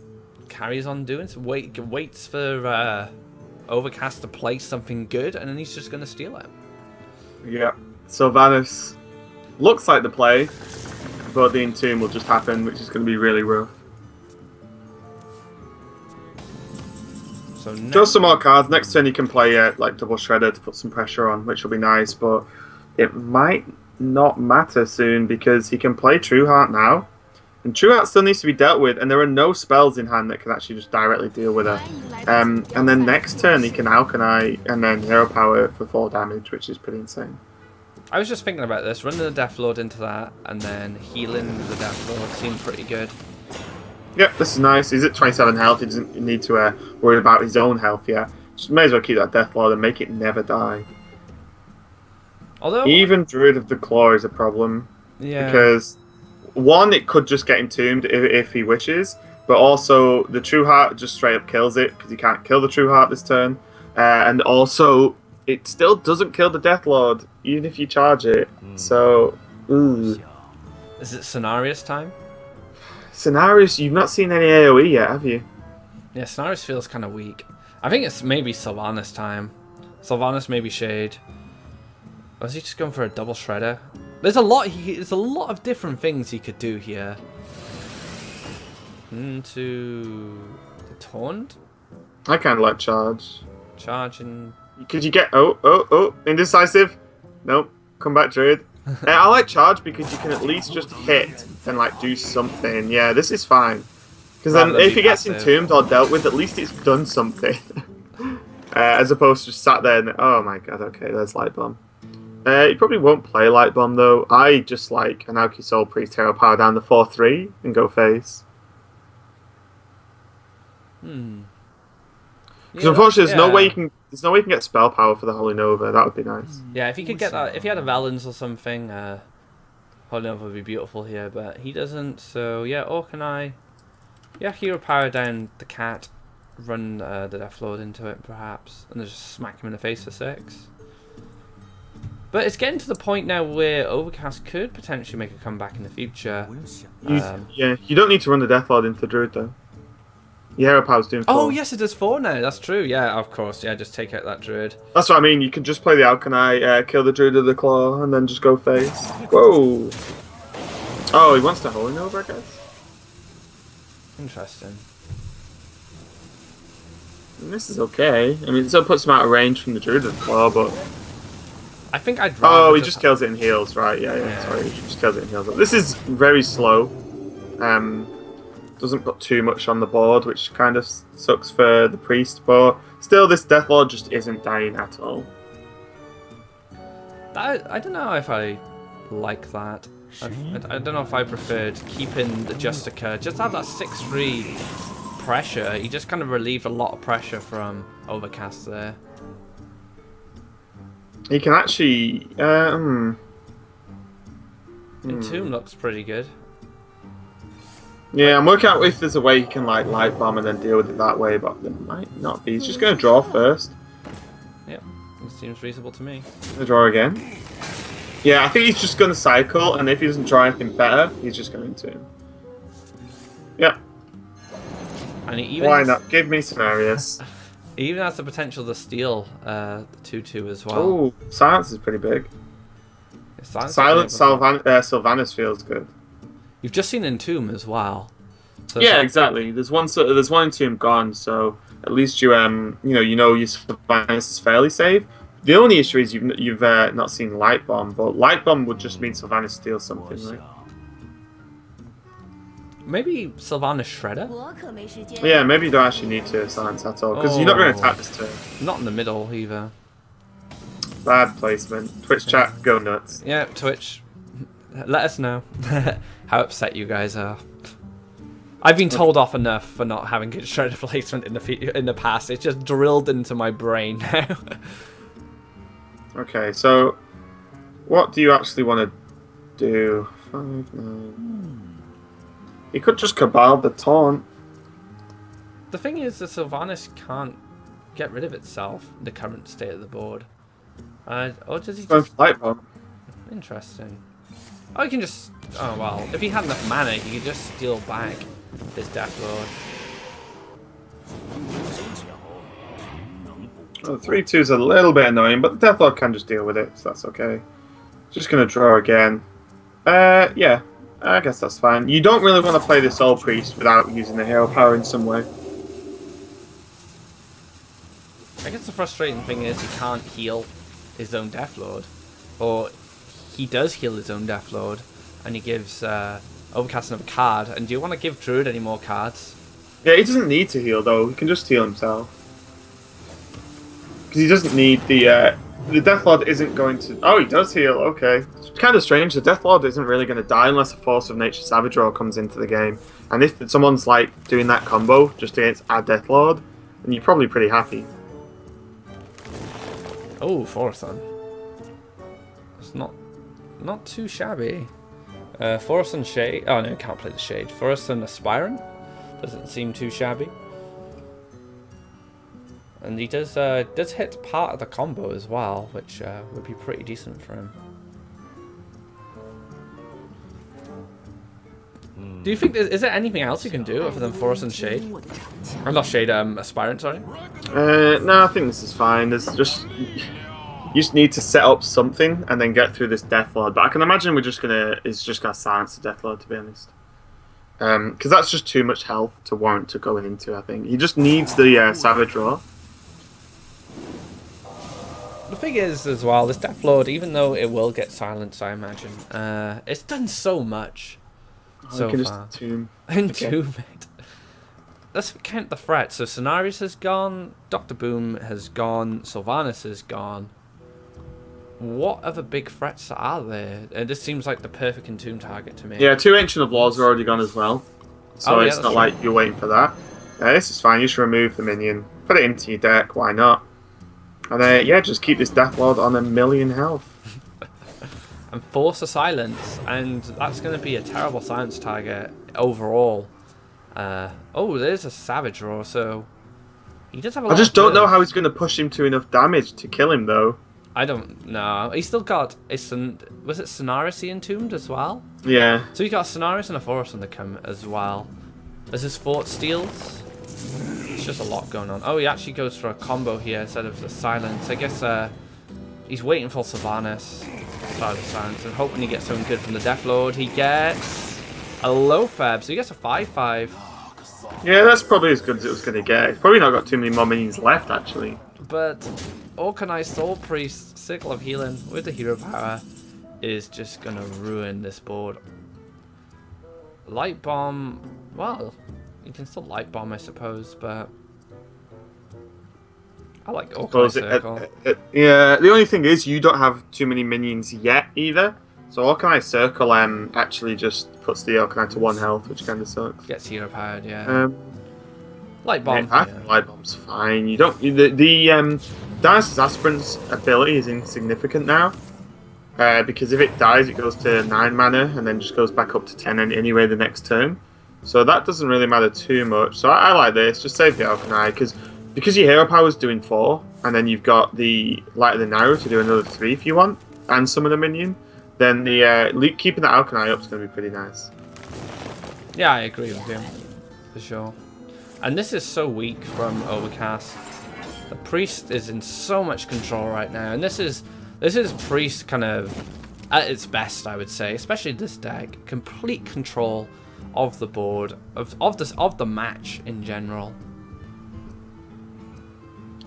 A: carries on doing so. Waits for Overcast to play something good, and then he's just gonna steal it.
B: Yeah. Sylvanas looks like the play. But the Entomb will just happen, which is going to be really rough.
A: So
B: draw some more cards. Next turn you can play like Double Shredder to put some pressure on, which will be nice. But it might not matter soon because he can play True Heart now. And True Heart still needs to be dealt with, and there are no spells in hand that can actually just directly deal with her. And then next turn he can Alkanai and then Hero Power for 4 damage, which is pretty insane.
A: I was just thinking about this, running the Deathlord into that, and then healing the Deathlord seemed pretty good.
B: Yep, this is nice. He's at 27 health, he doesn't need to worry about his own health yet. Just may as well keep that Deathlord and make it never die.
A: Although
B: even Druid of the Claw is a problem.
A: Yeah.
B: Because, one, it could just get entombed if he wishes, but also the True Heart just straight up kills it, because he can't kill the True Heart this turn. And also, it still doesn't kill the Deathlord, even if you charge it. So, ooh.
A: Is it Scenarius time?
B: Scenarius, you've not seen any AoE yet, have you?
A: Yeah, Scenarius feels kind of weak. I think it's maybe Sylvanas time. Sylvanas, maybe Shade. Or is he just going for a double Shredder? There's a lot of different things he could do here. Into the Taunt?
B: I kind of like charge.
A: Charge and...
B: Could you get... Oh, indecisive? Nope. Come back, Druid. I like charge because you can at least just hit and like do something. Yeah, this is fine. Because then if he gets entombed or dealt with, at least it's done something. As opposed to just sat there and... Oh my god, okay, there's Light Bomb. He probably won't play Light Bomb though. I just like an Aoki Soul Priest Hero Power down the 4-3 and go face. Because unfortunately, there's no way you can get spell power for the Holy Nova. That would be nice.
A: Yeah, if you could get that, if he had a Valens or something, Holy Nova would be beautiful here. But he doesn't. So yeah, Orkanai. Yeah, Hero Power down the cat. run the Death Lord into it, perhaps, and just smack him in the face for 6. But it's getting to the point now where Overcast could potentially make a comeback in the future.
B: Yeah, you don't need to run the Death Lord into Druid though. Your hero power's doing 4.
A: Oh yes, it does 4 now. That's true. Yeah, of course. Yeah, just take out that Druid.
B: That's what I mean. You can just play the Alchemy, kill the Druid of the Claw, and then just go face. Whoa! Oh, he wants to Holy Nova, I guess.
A: Interesting.
B: And this is okay. I mean, it still puts him out of range from the Druid of the Claw, but...
A: I think I'd rather...
B: Oh, he just kills it in heals, right? Yeah. Sorry, he just kills it in heals. This is very slow. Doesn't put too much on the board, which kind of sucks for the priest, but still, this Death Lord just isn't dying at all.
A: I don't know if I like that. I don't know if I preferred keeping the Justica. Just have that 6-3 pressure. You just kind of relieved a lot of pressure from Overcast there.
B: He can actually...
A: Entomb looks pretty good.
B: Yeah, I'm working out if there's a way you can like Light Bomb and then deal with it that way, but there might not be. He's just going to draw first.
A: Yep, it seems reasonable to me.
B: Gonna draw again. Yeah, I think he's just going to cycle, and if he doesn't draw anything better, he's just going to. Yep.
A: And he even
B: Why not? Give me scenarios.
A: He even has the potential to steal the 2/2 as well.
B: Oh, Silence is pretty big.
A: Silence
B: Sylvanas feels good.
A: You've just seen Entomb as well. So
B: Yeah, exactly. There's one Entomb gone, so at least you your Sylvanas is fairly safe. The only issue is you've not seen Light Bomb, but Light Bomb would just mean Sylvanas steals something, right?
A: Maybe Sylvanas Shredder?
B: Yeah, maybe you don't actually need to silence at all, because you're not going to attack this turn.
A: Not in the middle either.
B: Bad placement. Twitch chat, go nuts.
A: Yeah, Twitch. Let us know how upset you guys are. I've been told off enough for not having good Shredder placement in the past. It's just drilled into my brain now.
B: Okay, so what do you actually want to do? 5, 9. You could just Cabal the Taunt.
A: The thing is, the Sylvanas can't get rid of itself in the current state of the board. Or does he just...
B: Light Bomb.
A: Interesting. Oh, he can just... Oh, well. If he had enough mana, he could just steal back this Death Lord.
B: Well, 3/2 is a little bit annoying, but the Death Lord can just deal with it, so that's okay. Just going to draw again. Yeah. I guess that's fine. You don't really want to play the Soul Priest without using the hero power in some way.
A: I guess the frustrating thing is he can't heal his own Death Lord. Or he does heal his own Death Lord, and he gives Overcast another card. And do you want to give Druid any more cards?
B: Yeah, he doesn't need to heal, though. He can just heal himself. Because he doesn't need the Death Lord isn't going to... Oh, he does heal, okay. It's kind of strange. The Death Lord isn't really going to die unless a Force of Nature Savage Roar comes into the game. And if someone's like doing that combo just against our Death Lord, then you're probably pretty happy.
A: Oh, Forson. It's not too shabby. Forson Shade... Oh, no, can't play the Shade. Forson Aspirant doesn't seem too shabby. And he does hit part of the combo as well, which would be pretty decent for him. Do you think is there anything else you can do other than Force and Shade? I'm not Shade, Aspirant, sorry.
B: No, I think this is fine. There's just you just need to set up something and then get through this Death Lord. But I can imagine it's just gonna silence the Death Lord, to be honest. Because that's just too much health to warrant to going into. I think he just needs the Savage Roar.
A: The thing is, as well, this Death Lord, even though it will get silenced, I imagine, it's done so much so
B: can
A: far.
B: just entomb.
A: Entomb it. Let's count the threats. So Scenarios has gone, Dr. Boom has gone, Sylvanas has gone. What other big threats are there? This seems like the perfect Entomb target to me.
B: Yeah, 2 Ancient of Laws are already gone as well. So it's not like you're waiting for that. This is fine. You should remove the minion. Put it into your deck. Why not? And yeah, just keep this Death Lord on 1,000,000 health.
A: And force a silence, and that's going to be a terrible silence target overall. Oh, there's a Savage Roar, so He does have a lot
B: I just
A: of
B: don't know
A: builds.
B: how he's going to push him to enough damage to kill him, though.
A: I don't know. He's still got a was it StarSeries he entombed as well?
B: Yeah.
A: So he's got a StarSeries and a Forest on the come as well. As his fort steals. It's just a lot going on. Oh, he actually goes for a combo here instead of the silence. I guess he's waiting for Sylvanas. Start the silence and hoping he gets something good from the Death Lord. He gets a low fab, so he gets a 5/5.
B: Yeah, that's probably as good as it was going to get. It's probably not got too many more minions left, actually.
A: But Organized Soul Priest, Circle of Healing with the hero power is just going to ruin this board. Light Bomb, well, you can still Light Bomb, I suppose, but I like Organized Circle.
B: Yeah, the only thing is you don't have too many minions yet either. So Organized Circle actually just puts the Orcanite to 1 health, which kind of sucks.
A: Gets hero powered, yeah. Light Bomb.
B: I think Light Bomb's fine. You don't the Dionysus Aspirant's ability is insignificant now. Because if it dies, it goes to 9 mana and then just goes back up to 10 anyway the next turn. So that doesn't really matter too much. So I like this. Just save the Orcanite because your hero power is doing 4, and then you've got the Light of the Nairo to do another 3 if you want, and summon a minion. Then the keeping that Alchemy up is going to be pretty nice.
A: Yeah, I agree with you, for sure. And this is so weak from Overcast. The Priest is in so much control right now, and this is Priest kind of at its best, I would say, especially this deck. Complete control of the board, of the match in general.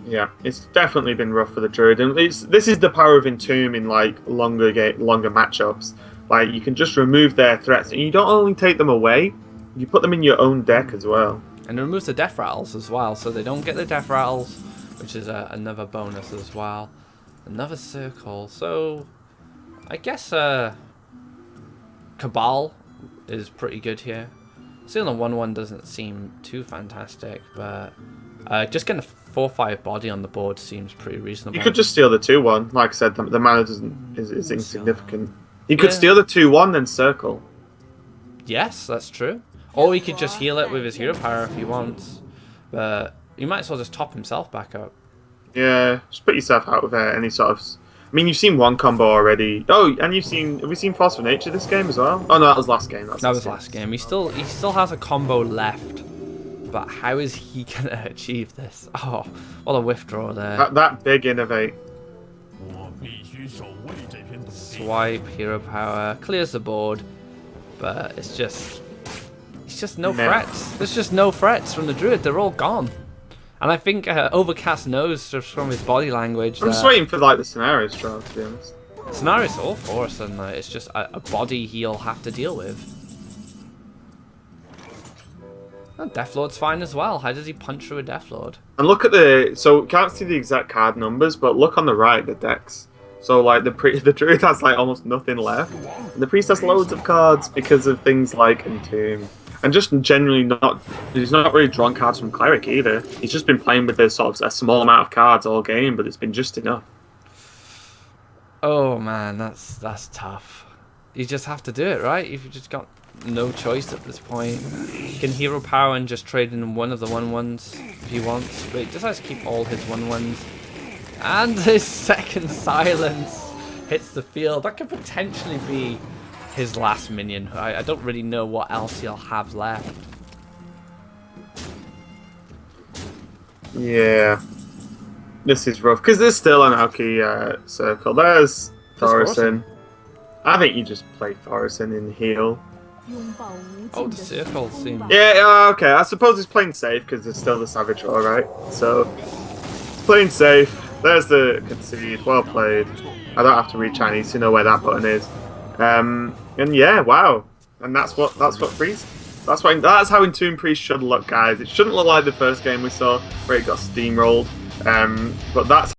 B: Yeah, it's definitely been rough for the Druid, and this is the power of Entomb in like longer matchups. Like you can just remove their threats, and you don't only take them away, you put them in your own deck as well.
A: And it removes the Death Rattles as well, so they don't get the Death Rattles, which is another bonus as well. Another circle, so I guess Cabal is pretty good here. Still, the 1/1 doesn't seem too fantastic, but just getting a 4/5 body on the board seems pretty reasonable.
B: You could just steal the 2/1. Like I said, the mana is insignificant. You could steal the 2/1 then circle.
A: Yes, that's true. Or he could just heal it with his hero power if he wants. But he might as well just top himself back up.
B: Yeah, just put yourself out of any sort of... I mean, you've seen one combo already. Oh, and have we seen Force of Nature this game as well? Oh no, that was last game.
A: That was last game. He still has a combo left. But how is he going to achieve this? Oh, what a withdraw there.
B: That big innovate.
A: Swipe, hero power, clears the board. But it's just no threats. There's just no threats from the Druid. They're all gone. And I think Overcast knows just from his body language.
B: I'm just waiting for like the scenarios draw, to be honest.
A: Scenarios all for us, and it's just a body he'll have to deal with. And Deathlord's fine as well. How does he punch through a Deathlord?
B: And look at so we can't see the exact card numbers, but look on the right, the decks. So like the Druid has like almost nothing left, and the Priest has loads of cards because of things like Entomb. And just generally he's not really drawn cards from Cleric either. He's just been playing with sort of a small amount of cards all game, but it's been just enough.
A: Oh man, that's tough. You just have to do it, right? If you just got no choice at this point. He can hero power and just trade in one of the 1/1s if he wants, but he just has to keep all his 1/1s. And his second silence hits the field. That could potentially be his last minion. I don't really know what else he'll have left.
B: Yeah. This is rough, because there's still an Alki circle. There's Thorison. I think you just play Thorison in heal.
A: Oh, the circle seems...
B: Yeah, okay. I suppose it's playing safe, because there's still the Savage Roar, right? So, it's playing safe. There's the concede. Well played. I don't have to read Chinese to know where that button is. And yeah, wow. And that's what Priest. That's how Entomb Priest should look, guys. It shouldn't look like the first game we saw where it got steamrolled. But that's